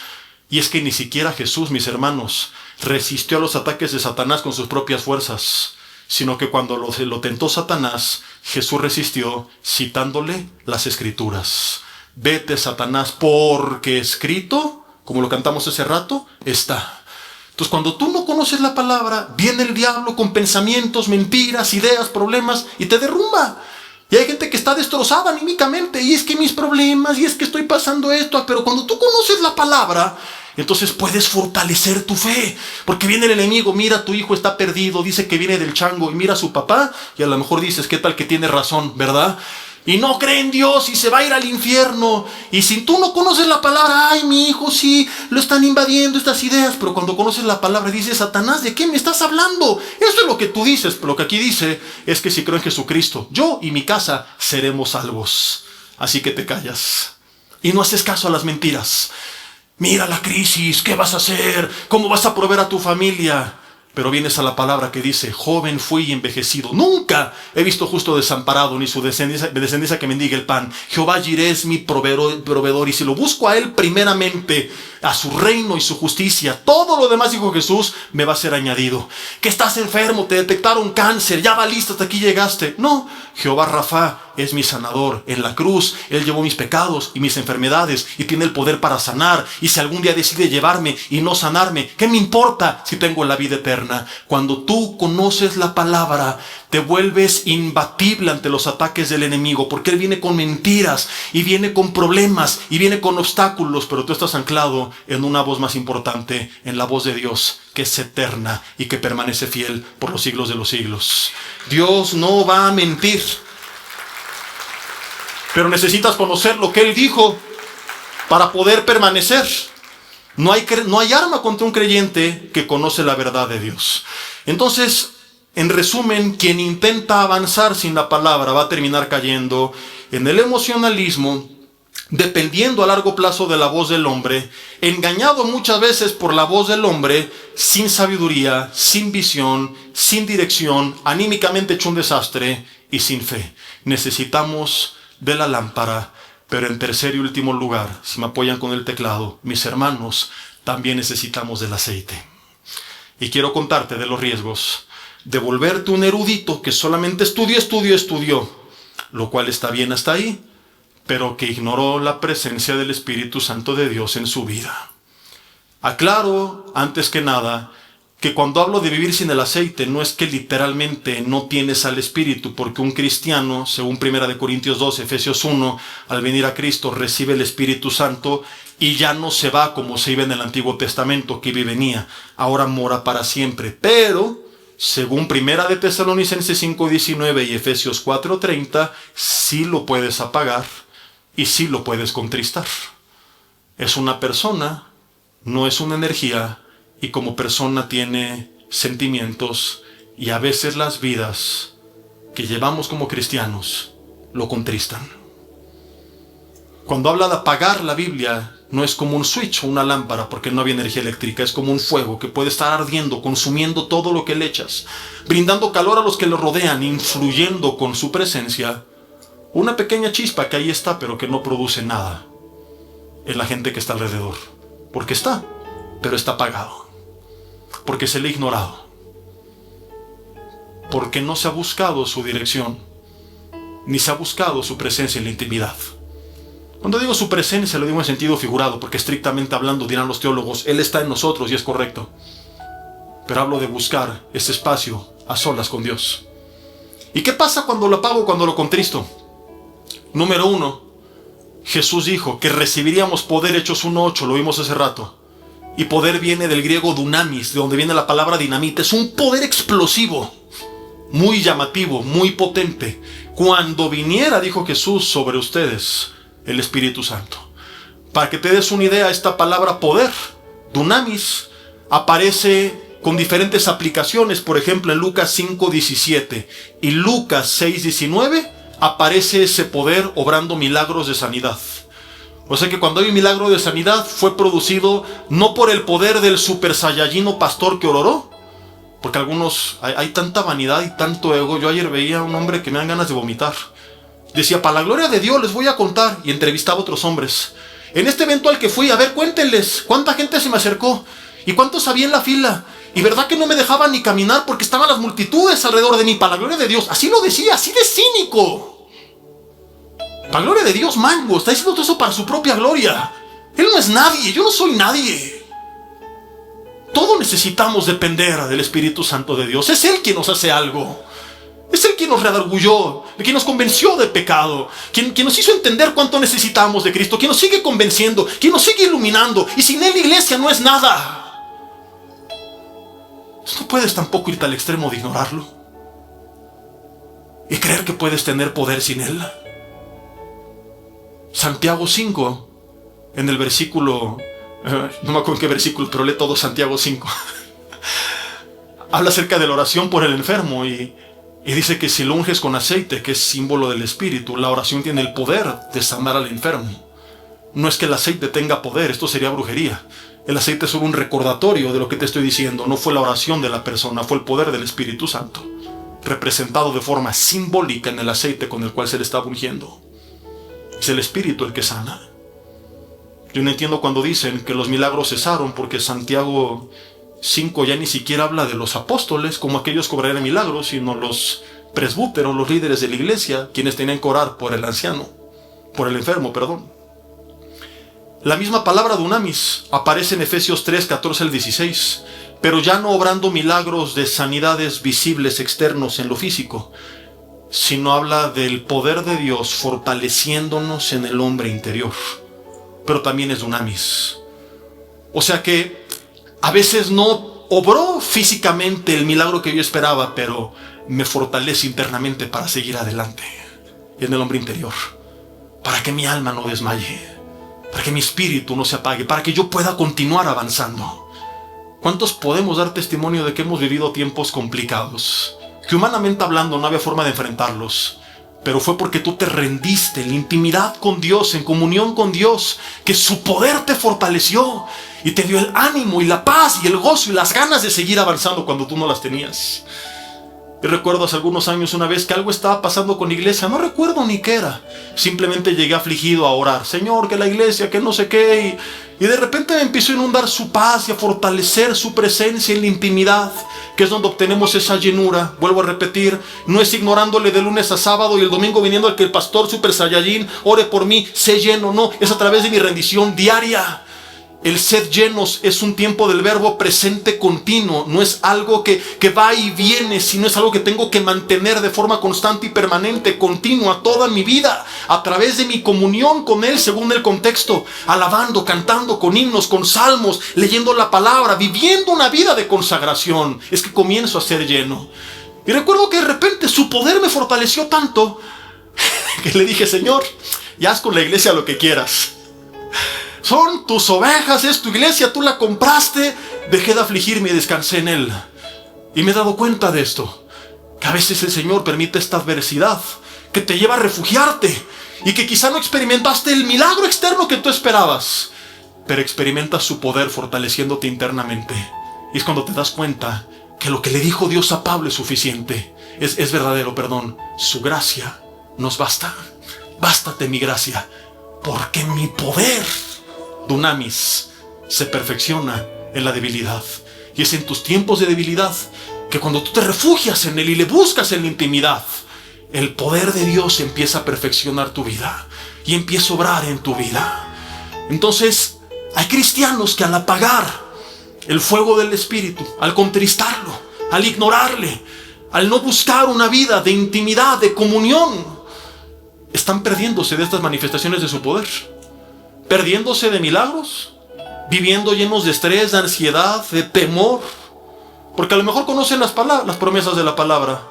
Y es que ni siquiera Jesús, mis hermanos, resistió a los ataques de Satanás con sus propias fuerzas, sino que cuando lo tentó Satanás, Jesús resistió citándole las Escrituras. Vete, Satanás, porque escrito, como lo cantamos hace rato, está. Entonces, cuando tú no conoces la palabra, viene el diablo con pensamientos, mentiras, ideas, problemas, y te derrumba. Y hay gente que está destrozada anímicamente, y es que mis problemas, y es que estoy pasando esto, pero cuando tú conoces la palabra, entonces puedes fortalecer tu fe, porque viene el enemigo, mira, tu hijo está perdido, dice que viene del chango, y mira a su papá, y a lo mejor dices, ¿qué tal que tiene razón, verdad? Y no cree en Dios y se va a ir al infierno. Y si tú no conoces la palabra, ay, mi hijo, sí, lo están invadiendo estas ideas. Pero cuando conoces la palabra dices, Satanás, ¿de qué me estás hablando? Eso es lo que tú dices, pero lo que aquí dice es que si creo en Jesucristo, yo y mi casa seremos salvos. Así que te callas y no haces caso a las mentiras. Mira la crisis, ¿qué vas a hacer? ¿Cómo vas a proveer a tu familia? Pero vienes a la palabra que dice, joven fui y envejecido. Nunca he visto justo desamparado, ni su descendencia que mendigue el pan. Jehová Jireh es mi proveedor, y si lo busco a él primeramente, a su reino y su justicia. Todo lo demás, dijo Jesús, me va a ser añadido. Que estás enfermo, te detectaron cáncer, ya valiste, hasta aquí llegaste. No, Jehová Rafa es mi sanador. En la cruz, Él llevó mis pecados y mis enfermedades y tiene el poder para sanar. Y si algún día decide llevarme y no sanarme, ¿qué me importa si tengo la vida eterna? Cuando tú conoces la palabra, te vuelves imbatible ante los ataques del enemigo, porque él viene con mentiras y viene con problemas y viene con obstáculos, pero tú estás anclado en una voz más importante, en la voz de Dios, que es eterna y que permanece fiel por los siglos de los siglos. Dios no va a mentir, pero necesitas conocer lo que Él dijo para poder permanecer. No hay arma contra un creyente que conoce la verdad de Dios. Entonces, en resumen, quien intenta avanzar sin la palabra va a terminar cayendo en el emocionalismo, dependiendo a largo plazo de la voz del hombre, engañado muchas veces por la voz del hombre, sin sabiduría, sin visión, sin dirección, anímicamente hecho un desastre y sin fe. Necesitamos de la lámpara, pero en tercer y último lugar, si me apoyan con el teclado, mis hermanos, también necesitamos del aceite. Y quiero contarte de los riesgos de volverte un erudito que solamente estudió, lo cual está bien hasta ahí, pero que ignoró la presencia del Espíritu Santo de Dios en su vida. Aclaro, antes que nada, que cuando hablo de vivir sin el aceite, no es que literalmente no tienes al Espíritu, porque un cristiano, según 1 Corintios 12, Efesios 1, al venir a Cristo recibe el Espíritu Santo y ya no se va como se iba en el Antiguo Testamento, que iba y venía, ahora mora para siempre. Pero según 1 Tesalonicenses 5:19 y Efesios 4:30, sí lo puedes apagar y sí lo puedes contristar. Es una persona, no es una energía, y como persona tiene sentimientos, y a veces las vidas que llevamos como cristianos lo contristan. Cuando habla de apagar la Biblia, no es como un switch o una lámpara, porque no había energía eléctrica, es como un fuego que puede estar ardiendo, consumiendo todo lo que le echas, brindando calor a los que lo rodean, influyendo con su presencia. Una pequeña chispa que ahí está, pero que no produce nada en la gente que está alrededor, porque está, pero está apagado, porque se le ha ignorado, porque no se ha buscado su dirección, ni se ha buscado su presencia en la intimidad. Cuando digo su presencia, lo digo en sentido figurado, porque estrictamente hablando, dirán los teólogos, Él está en nosotros y es correcto. Pero hablo de buscar ese espacio a solas con Dios. ¿Y qué pasa cuando lo apago, cuando lo contristo? Número 1, Jesús dijo que recibiríamos poder, Hechos 1:8, lo vimos hace rato. Y poder viene del griego dunamis, de donde viene la palabra dinamita. Es un poder explosivo, muy llamativo, muy potente. Cuando viniera, dijo Jesús, sobre ustedes el Espíritu Santo. Para que te des una idea, esta palabra poder, dunamis, aparece con diferentes aplicaciones. Por ejemplo, en Lucas 5:17 y Lucas 6:19 aparece ese poder obrando milagros de sanidad. O sea que cuando hay un milagro de sanidad fue producido no por el poder del super saiyajino pastor que oró, porque algunos, hay tanta vanidad y tanto ego. Yo ayer veía a un hombre que me dan ganas de vomitar. Decía, para la gloria de Dios les voy a contar, y entrevistaba a otros hombres. En este evento al que fui, a ver, cuéntenles, ¿cuánta gente se me acercó? ¿Y cuántos había en la fila? Y verdad que no me dejaban ni caminar porque estaban las multitudes alrededor de mí, para la gloria de Dios. Así lo decía, así de cínico. Para la gloria de Dios, mango, está diciendo todo eso para su propia gloria. Él no es nadie, yo no soy nadie. Todos necesitamos depender del Espíritu Santo de Dios. Es Él quien nos hace algo. Es Él quien nos redarguyó, quien nos convenció de pecado, quien nos hizo entender cuánto necesitamos de Cristo, quien nos sigue convenciendo, quien nos sigue iluminando. Y sin Él la iglesia no es nada. No puedes tampoco irte al extremo de ignorarlo y creer que puedes tener poder sin Él. Santiago 5, en el versículo, no me acuerdo en qué versículo, pero lee todo Santiago 5. Habla acerca de la oración por el enfermo y dice que si lo unges con aceite, que es símbolo del Espíritu, la oración tiene el poder de sanar al enfermo. No es que el aceite tenga poder, esto sería brujería. El aceite es solo un recordatorio de lo que te estoy diciendo. No fue la oración de la persona, fue el poder del Espíritu Santo, representado de forma simbólica en el aceite con el cual se le está ungiendo. Es el Espíritu el que sana. Yo no entiendo cuando dicen que los milagros cesaron, porque Santiago 5 ya ni siquiera habla de los apóstoles como aquellos que obrarían milagros, sino los presbúteros, los líderes de la iglesia, quienes tenían que orar por el anciano, por el enfermo, perdón. La misma palabra dunamis aparece en Efesios 3, 14 al 16, pero ya no obrando milagros de sanidades visibles externos en lo físico, sino habla del poder de Dios fortaleciéndonos en el hombre interior. Pero también es dunamis. O sea que a veces no obró físicamente el milagro que yo esperaba, pero me fortalece internamente para seguir adelante en el hombre interior, para que mi alma no desmaye, para que mi espíritu no se apague, para que yo pueda continuar avanzando. ¿Cuántos podemos dar testimonio de que hemos vivido tiempos complicados, que humanamente hablando no había forma de enfrentarlos, pero fue porque tú te rendiste en la intimidad con Dios, en comunión con Dios, que su poder te fortaleció y te dio el ánimo y la paz y el gozo y las ganas de seguir avanzando cuando tú no las tenías? Y recuerdo hace algunos años una vez que algo estaba pasando con la iglesia, no recuerdo ni qué era. Simplemente llegué afligido a orar, Señor, que la iglesia, que no sé qué, y de repente me empezó a inundar su paz y a fortalecer su presencia en la intimidad, que es donde obtenemos esa llenura. Vuelvo a repetir, no es ignorándole de lunes a sábado y el domingo viniendo al que el pastor Super Saiyajin ore por mí, sé lleno, no, es a través de mi rendición diaria. El sed llenos es un tiempo del verbo presente continuo, no es algo que va y viene, sino es algo que tengo que mantener de forma constante y permanente, continua, toda mi vida, a través de mi comunión con Él según el contexto, alabando, cantando, con himnos, con salmos, leyendo la palabra, viviendo una vida de consagración. Es que comienzo a ser lleno. Y recuerdo que de repente su poder me fortaleció tanto que le dije, Señor, ya haz con la iglesia lo que quieras. Son tus ovejas, es tu iglesia, tú la compraste. Dejé de afligirme y descansé en Él. Y me he dado cuenta de esto, que a veces el Señor permite esta adversidad que te lleva a refugiarte y que quizá no experimentaste el milagro externo que tú esperabas, pero experimentas su poder fortaleciéndote internamente. Y es cuando te das cuenta que lo que le dijo Dios a Pablo es suficiente, es verdadero, perdón. Su gracia nos basta. Bástate mi gracia, porque mi poder dunamis se perfecciona en la debilidad. Y es en tus tiempos de debilidad que cuando tú te refugias en Él y le buscas en la intimidad, el poder de Dios empieza a perfeccionar tu vida y empieza a obrar en tu vida. Entonces hay cristianos que al apagar el fuego del Espíritu, al contristarlo, al ignorarle, al no buscar una vida de intimidad, de comunión, están perdiéndose de estas manifestaciones de su poder, perdiéndose de milagros, viviendo llenos de estrés, de ansiedad, de temor, porque a lo mejor conocen las promesas de la palabra,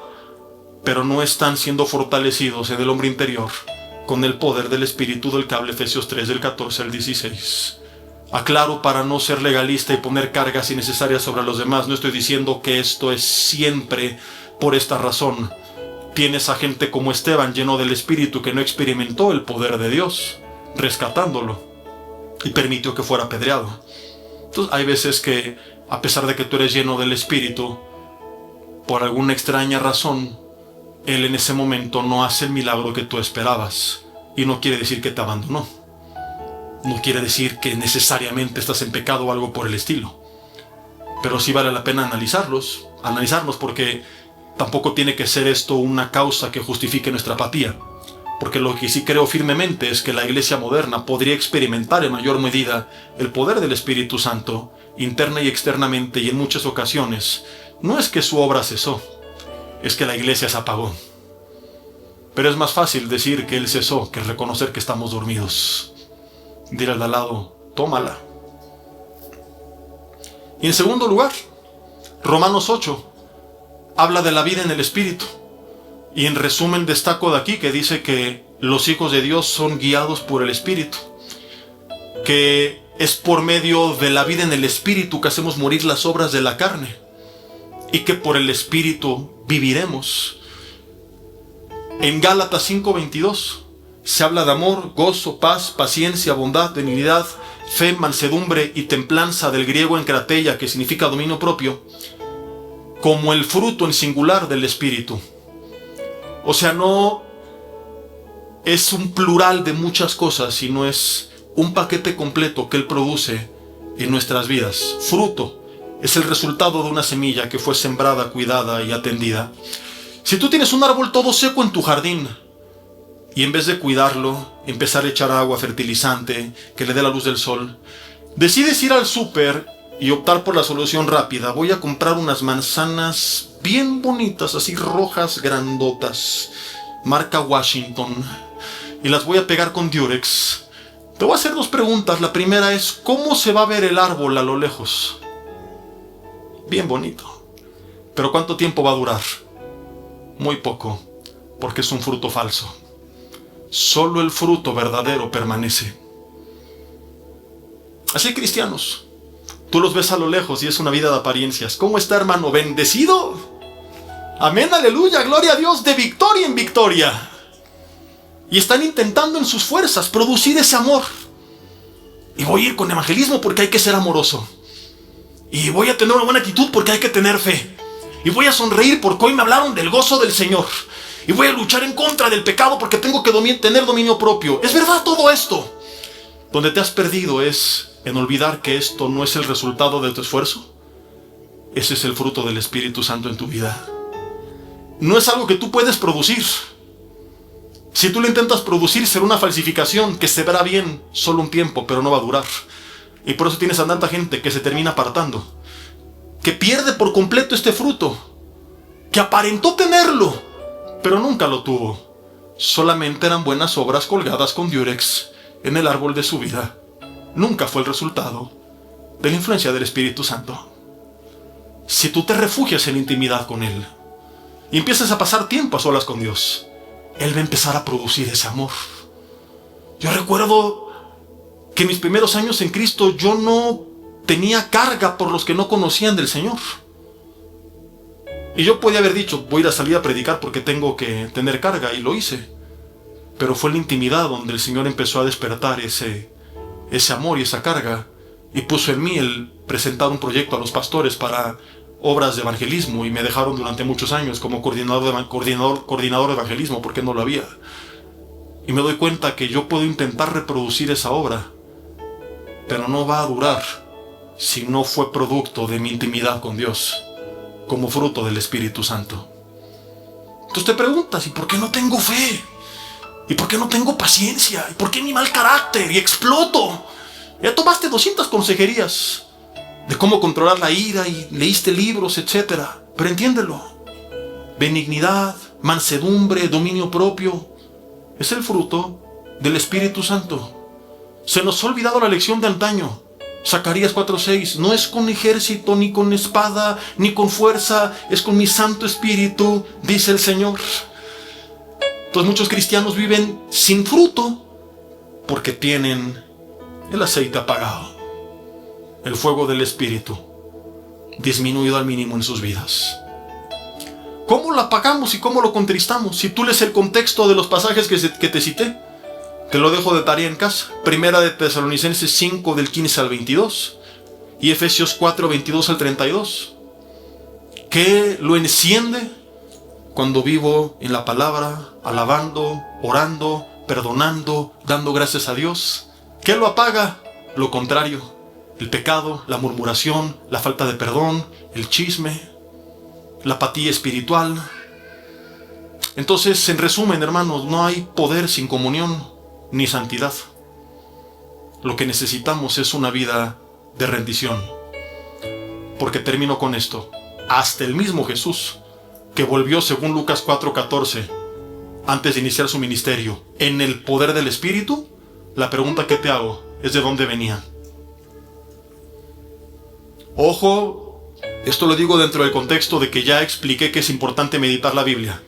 pero no están siendo fortalecidos en el hombre interior con el poder del Espíritu del que habla Efesios 3 del 14 al 16. Aclaro para no ser legalista y poner cargas innecesarias sobre los demás, no estoy diciendo que esto es siempre por esta razón. Tienes a gente como Esteban, lleno del Espíritu, que no experimentó el poder de Dios, rescatándolo, y permitió que fuera apedreado. Entonces hay veces que, a pesar de que tú eres lleno del Espíritu, por alguna extraña razón, Él en ese momento no hace el milagro que tú esperabas, y no quiere decir que te abandonó, no quiere decir que necesariamente estás en pecado o algo por el estilo, pero sí vale la pena analizarnos, porque tampoco tiene que ser esto una causa que justifique nuestra apatía. Porque lo que sí creo firmemente es que la iglesia moderna podría experimentar en mayor medida el poder del Espíritu Santo, interna y externamente, y en muchas ocasiones no es que su obra cesó, es que la iglesia se apagó. Pero es más fácil decir que Él cesó que reconocer que estamos dormidos. Dile al de al lado, tómala. Y en segundo lugar, Romanos 8 habla de la vida en el Espíritu. Y en resumen destaco de aquí que dice que los hijos de Dios son guiados por el Espíritu, que es por medio de la vida en el Espíritu que hacemos morir las obras de la carne, y que por el Espíritu viviremos. En Gálatas 5:22 se habla de amor, gozo, paz, paciencia, bondad, benignidad, fe, mansedumbre y templanza, del griego enkrateia, que significa dominio propio, como el fruto en singular del Espíritu. O sea, no es un plural de muchas cosas, sino es un paquete completo que Él produce en nuestras vidas. Fruto es el resultado de una semilla que fue sembrada, cuidada y atendida. Si tú tienes un árbol todo seco en tu jardín y en vez de cuidarlo, empezar a echar agua, fertilizante, que le dé la luz del sol, decides ir al súper y optar por la solución rápida. Voy a comprar unas manzanas bien bonitas, así rojas, grandotas, marca Washington, y las voy a pegar con Durex. Te voy a hacer dos preguntas. La primera es, ¿cómo se va a ver el árbol a lo lejos? Bien bonito. ¿Pero cuánto tiempo va a durar? Muy poco, porque es un fruto falso. Solo el fruto verdadero permanece. Así hay cristianos. Tú los ves a lo lejos y es una vida de apariencias. ¿Cómo está, hermano? ¿Bendecido? Amén, aleluya, gloria a Dios, de victoria en victoria. Y están intentando en sus fuerzas producir ese amor. Y voy a ir con evangelismo porque hay que ser amoroso. Y voy a tener una buena actitud porque hay que tener fe. Y voy a sonreír porque hoy me hablaron del gozo del Señor. Y voy a luchar en contra del pecado porque tengo que tener dominio propio. ¿Es verdad todo esto? Donde te has perdido es en olvidar que esto no es el resultado de tu esfuerzo. Ese es el fruto del Espíritu Santo en tu vida. No es algo que tú puedes producir. Si tú lo intentas producir, será una falsificación que se verá bien solo un tiempo, pero no va a durar. Y por eso tienes a tanta gente que se termina apartando, que pierde por completo este fruto, que aparentó tenerlo, pero nunca lo tuvo. Solamente eran buenas obras colgadas con Durex en el árbol de su vida. Nunca fue el resultado de la influencia del Espíritu Santo. Si tú te refugias en intimidad con Él y empiezas a pasar tiempo a solas con Dios, Él va a empezar a producir ese amor. Yo recuerdo que en mis primeros años en Cristo yo no tenía carga por los que no conocían del Señor. Y yo podía haber dicho, voy a ir a salir a predicar porque tengo que tener carga, y lo hice. Pero fue en la intimidad donde el Señor empezó a despertar ese amor y esa carga, y puso en mí el presentar un proyecto a los pastores para obras de evangelismo, y me dejaron durante muchos años como coordinador de evangelismo porque no lo había. Y me doy cuenta que yo puedo intentar reproducir esa obra, pero no va a durar si no fue producto de mi intimidad con Dios, como fruto del Espíritu Santo. Entonces te preguntas, ¿y por qué no tengo fe? ¿Y por qué no tengo paciencia? ¿Y por qué mi mal carácter? Y exploto. Ya tomaste 200 consejerías de cómo controlar la ira y leíste libros, etc. Pero entiéndelo. Benignidad, mansedumbre, dominio propio es el fruto del Espíritu Santo. Se nos ha olvidado la lección de antaño. Zacarías 4:6. No es con ejército, ni con espada, ni con fuerza, es con mi Santo Espíritu, dice el Señor. Entonces muchos cristianos viven sin fruto porque tienen el aceite apagado, el fuego del Espíritu disminuido al mínimo en sus vidas. ¿Cómo lo apagamos y cómo lo contristamos? Si tú lees el contexto de los pasajes que te cité, te lo dejo de tarea en casa. Primera de Tesalonicenses 5 del 15 al 22 y Efesios 4, 22 al 32. ¿Qué lo enciende? Cuando vivo en la palabra, alabando, orando, perdonando, dando gracias a Dios. ¿Qué lo apaga? Lo contrario, el pecado, la murmuración, la falta de perdón, el chisme, la apatía espiritual. Entonces, en resumen, hermanos, no hay poder sin comunión ni santidad. Lo que necesitamos es una vida de rendición. Porque termino con esto. Hasta el mismo Jesús, que volvió según Lucas 4:14, antes de iniciar su ministerio, en el poder del Espíritu, la pregunta que te hago es ¿de dónde venía? Ojo, esto lo digo dentro del contexto de que ya expliqué que es importante meditar la Biblia.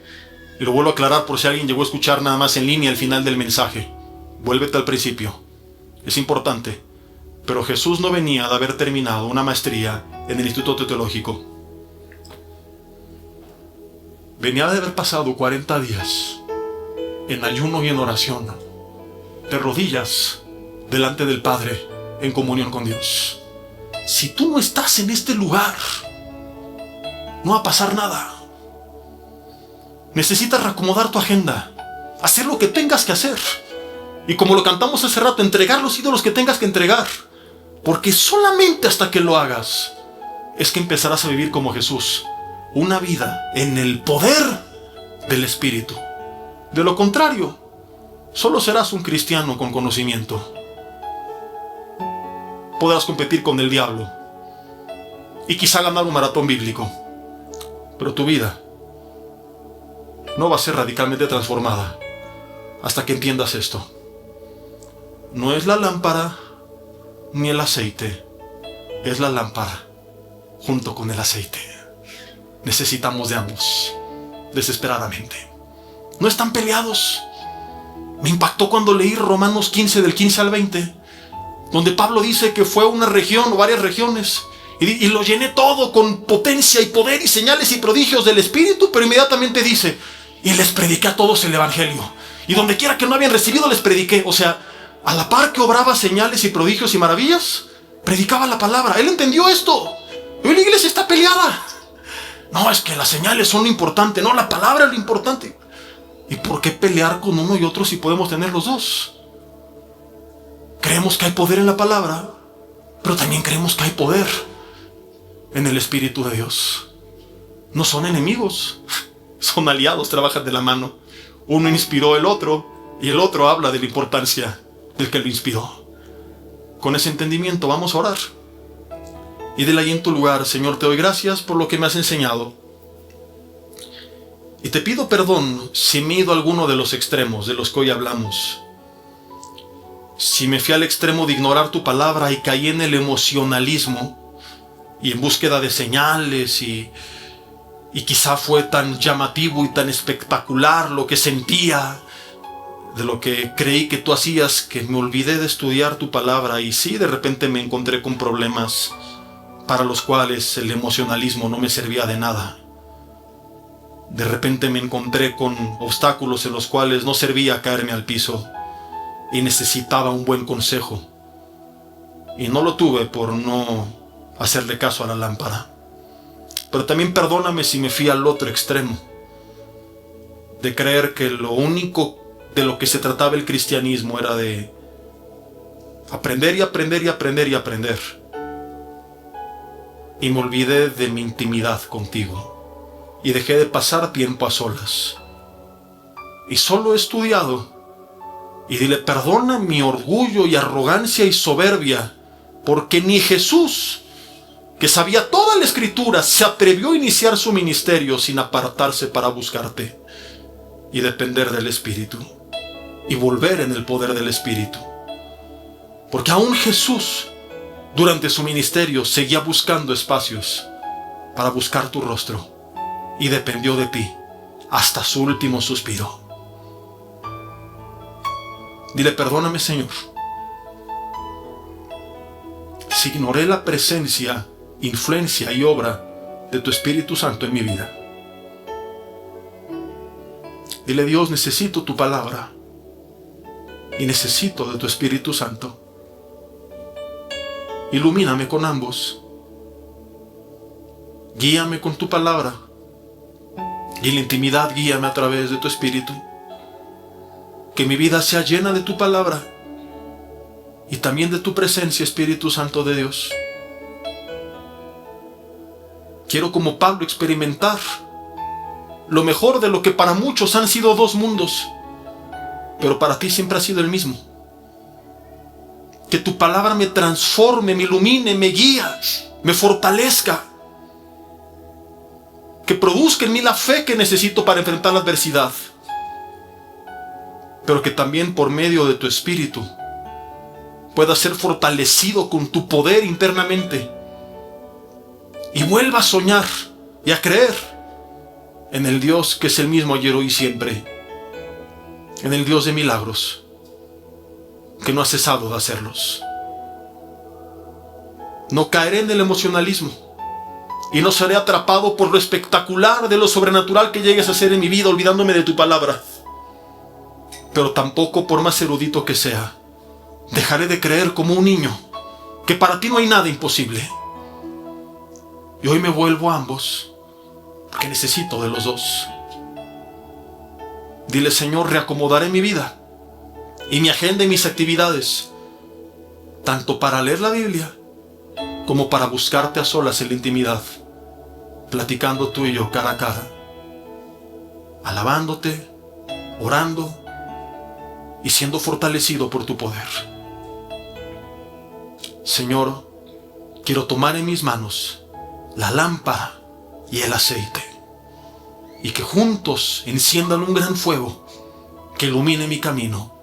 Y lo vuelvo a aclarar por si alguien llegó a escuchar nada más en línea al final del mensaje. Vuélvete al principio. Es importante. Pero Jesús no venía de haber terminado una maestría en el Instituto Teológico. Venía de haber pasado 40 días en ayuno y en oración, de rodillas delante del Padre, en comunión con Dios. Si tú no estás en este lugar, no va a pasar nada. Necesitas reacomodar tu agenda, hacer lo que tengas que hacer Y como lo cantamos hace rato, entregar los ídolos que tengas que entregar. Porque solamente hasta que lo hagas es que empezarás a vivir como Jesús. Una vida en el poder del Espíritu. De lo contrario, solo serás un cristiano con conocimiento. Podrás competir con el diablo y quizá ganar un maratón bíblico. Pero tu vida no va a ser radicalmente transformada hasta que entiendas esto. No es la lámpara ni el aceite, es la lámpara junto con el aceite. Necesitamos de ambos, desesperadamente. No están peleados. Me impactó cuando leí Romanos 15, del 15 al 20, donde Pablo dice que fue una región o varias regiones, y lo llené todo con potencia y poder y señales y prodigios del Espíritu, pero inmediatamente dice, y les prediqué a todos el Evangelio. Y donde quiera que no habían recibido, les prediqué. O sea, a la par que obraba señales y prodigios y maravillas, predicaba la palabra. Él entendió esto. Hoy la iglesia está peleada. No, es que las señales son lo importante. No, la palabra es lo importante. ¿Y por qué pelear con uno y otro si podemos tener los dos? Creemos que hay poder en la palabra, pero también creemos que hay poder en el Espíritu de Dios. No son enemigos, son aliados, trabajan de la mano. Uno inspiró el otro y el otro habla de la importancia del que lo inspiró. Con ese entendimiento vamos a orar. Y dile ahí en tu lugar: Señor, te doy gracias por lo que me has enseñado. Y te pido perdón si me he ido a alguno de los extremos de los que hoy hablamos. Si me fui al extremo de ignorar tu palabra y caí en el emocionalismo y en búsqueda de señales y quizá fue tan llamativo y tan espectacular lo que sentía de lo que creí que tú hacías, que me olvidé de estudiar tu palabra, y sí, de repente me encontré con problemas para los cuales el emocionalismo no me servía de nada. De repente me encontré con obstáculos en los cuales no servía caerme al piso y necesitaba un buen consejo. Y no lo tuve por no hacerle caso a la lámpara. Pero también perdóname si me fui al otro extremo, de creer que lo único de lo que se trataba el cristianismo era de aprender y aprender y aprender y aprender. Y me olvidé de mi intimidad contigo. Y dejé de pasar tiempo a solas. Y solo he estudiado. Y dile: perdona mi orgullo y arrogancia y soberbia, porque ni Jesús, que sabía toda la Escritura, se atrevió a iniciar su ministerio sin apartarse para buscarte y depender del Espíritu y volver en el poder del Espíritu. Porque aún Jesús, durante su ministerio, seguía buscando espacios para buscar tu rostro y dependió de ti hasta su último suspiro. Dile: perdóname, Señor, si ignoré la presencia, influencia y obra de tu Espíritu Santo en mi vida. Dile: Dios, necesito tu palabra y necesito de tu Espíritu Santo. Ilumíname con ambos. Guíame con tu palabra y en la intimidad guíame a través de tu Espíritu. Que mi vida sea llena de tu palabra y también de tu presencia, Espíritu Santo de Dios. Quiero, como Pablo, experimentar lo mejor de lo que para muchos han sido dos mundos, pero para ti siempre ha sido el mismo. Que tu palabra me transforme, me ilumine, me guía, me fortalezca. Que produzca en mí la fe que necesito para enfrentar la adversidad. Pero que también por medio de tu Espíritu pueda ser fortalecido con tu poder internamente. Y vuelva a soñar y a creer en el Dios que es el mismo ayer, hoy y siempre. En el Dios de milagros, que no ha cesado de hacerlos. No caeré en el emocionalismo y no seré atrapado por lo espectacular de lo sobrenatural que llegues a hacer en mi vida, olvidándome de tu palabra. Pero tampoco, por más erudito que sea, dejaré de creer como un niño que para ti no hay nada imposible. Y hoy me vuelvo a ambos, porque necesito de los dos. Dile: Señor, reacomodaré mi vida y mi agenda y mis actividades, tanto para leer la Biblia como para buscarte a solas en la intimidad, platicando tú y yo cara a cara, alabándote, orando y siendo fortalecido por tu poder. Señor, quiero tomar en mis manos la lámpara y el aceite, y que juntos enciendan un gran fuego que ilumine mi camino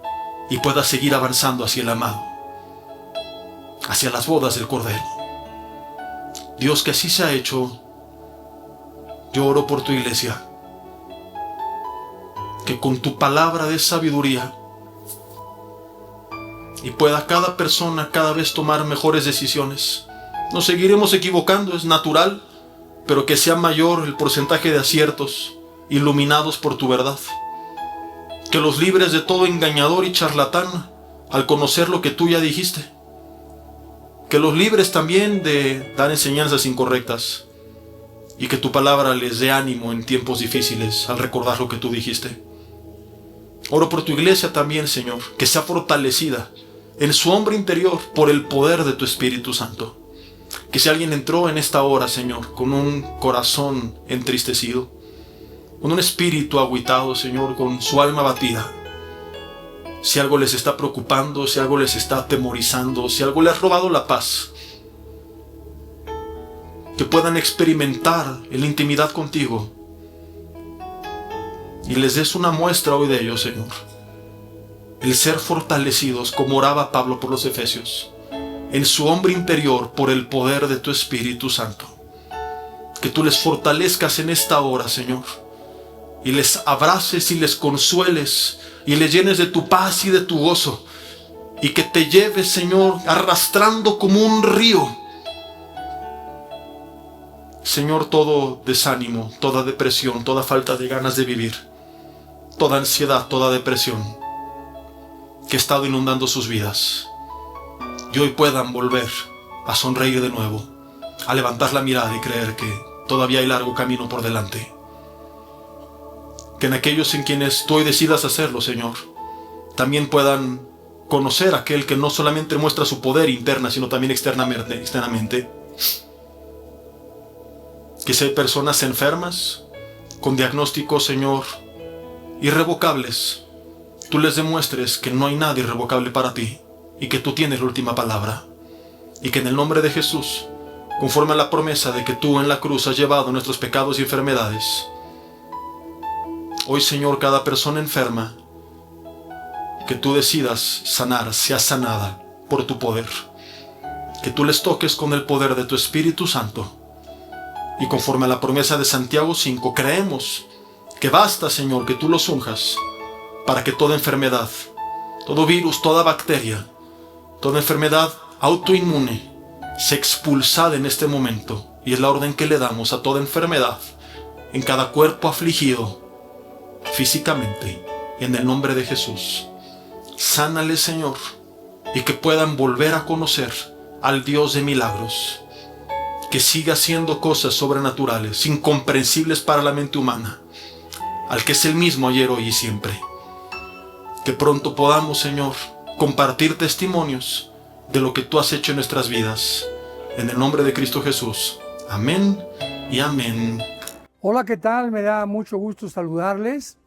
y pueda seguir avanzando hacia el amado, hacia las bodas del Cordero. Dios, que así se ha hecho. Yo oro por tu iglesia, que con tu palabra de sabiduría y pueda cada persona cada vez tomar mejores decisiones. Nos seguiremos equivocando, es natural, pero que sea mayor el porcentaje de aciertos iluminados por tu verdad. Que los libres de todo engañador y charlatán al conocer lo que tú ya dijiste. Que los libres también de dar enseñanzas incorrectas, y que tu palabra les dé ánimo en tiempos difíciles al recordar lo que tú dijiste. Oro por tu iglesia también, Señor, que sea fortalecida en su hombre interior por el poder de tu Espíritu Santo. Que si alguien entró en esta hora, Señor, con un corazón entristecido, con un espíritu agüitado, Señor, con su alma abatida, si algo les está preocupando, si algo les está atemorizando, si algo les ha robado la paz, que puedan experimentar en la intimidad contigo y les des una muestra hoy de ello, Señor. El ser fortalecidos, como oraba Pablo por los Efesios, en su hombre interior por el poder de tu Espíritu Santo. Que tú les fortalezcas en esta hora, Señor, y les abraces y les consueles y les llenes de tu paz y de tu gozo, y que te lleves, Señor, arrastrando como un río, Señor, todo desánimo, toda depresión, toda falta de ganas de vivir, toda ansiedad, toda depresión que ha estado inundando sus vidas, y hoy puedan volver a sonreír de nuevo, a levantar la mirada y creer que todavía hay largo camino por delante. Que en aquellos en quienes tú hoy decidas hacerlo, Señor, también puedan conocer a aquel que no solamente muestra su poder interna, sino también externamente. Que si hay personas enfermas, con diagnósticos, Señor, irrevocables, tú les demuestres que no hay nada irrevocable para ti y que tú tienes la última palabra. Y que en el nombre de Jesús, conforme a la promesa de que tú en la cruz has llevado nuestros pecados y enfermedades, hoy, Señor, cada persona enferma que tú decidas sanar, sea sanada por tu poder. Que tú les toques con el poder de tu Espíritu Santo. Y conforme a la promesa de Santiago 5, creemos que basta, Señor, que tú los unjas para que toda enfermedad, todo virus, toda bacteria, toda enfermedad autoinmune sea expulsada en este momento. Y es la orden que le damos a toda enfermedad en cada cuerpo afligido físicamente, y en el nombre de Jesús. Sánale, Señor, y que puedan volver a conocer al Dios de milagros, que siga haciendo cosas sobrenaturales, incomprensibles para la mente humana, al que es el mismo ayer, hoy y siempre. Que pronto podamos, Señor, compartir testimonios de lo que tú has hecho en nuestras vidas. En el nombre de Cristo Jesús. Amén y amén.
Hola, ¿qué tal? Me da mucho gusto saludarles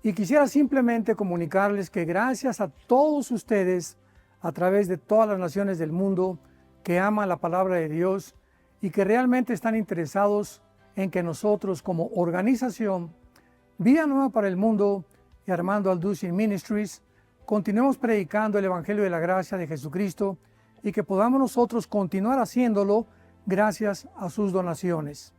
y quisiera simplemente comunicarles que gracias a todos ustedes a través de todas las naciones del mundo que aman la palabra de Dios y que realmente están interesados en que nosotros como organización Vida Nueva para el Mundo y Armando Alducin Ministries continuemos predicando el Evangelio de la Gracia de Jesucristo y que podamos nosotros continuar haciéndolo gracias a sus donaciones.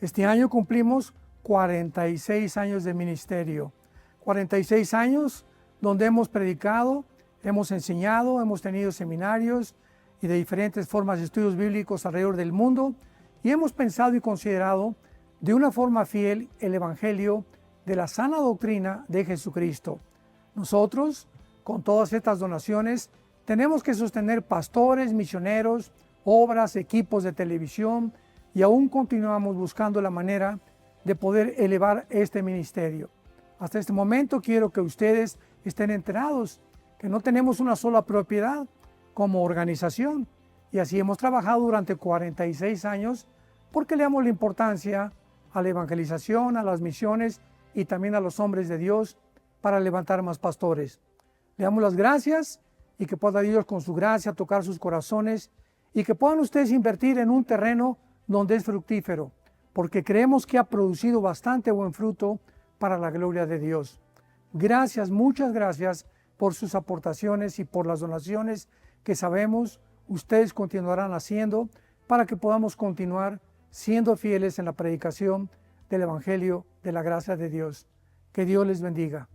Este año cumplimos 46 años de ministerio, 46 años donde hemos predicado, hemos enseñado, hemos tenido seminarios y de diferentes formas de estudios bíblicos alrededor del mundo y hemos pensado y considerado de una forma fiel el Evangelio de la sana doctrina de Jesucristo. Nosotros, con todas estas donaciones, tenemos que sostener pastores, misioneros, obras, equipos de televisión y aún continuamos buscando la manera de poder elevar este ministerio. Hasta este momento quiero que ustedes estén enterados que no tenemos una sola propiedad como organización. Y así hemos trabajado durante 46 años porque le damos la importancia a la evangelización, a las misiones y también a los hombres de Dios para levantar más pastores. Le damos las gracias y que pueda Dios con su gracia tocar sus corazones y que puedan ustedes invertir en un terreno donde es fructífero, porque creemos que ha producido bastante buen fruto para la gloria de Dios. Gracias, muchas gracias por sus aportaciones y por las donaciones que sabemos ustedes continuarán haciendo para que podamos continuar siendo fieles en la predicación del Evangelio de la gracia de Dios. Que Dios les bendiga.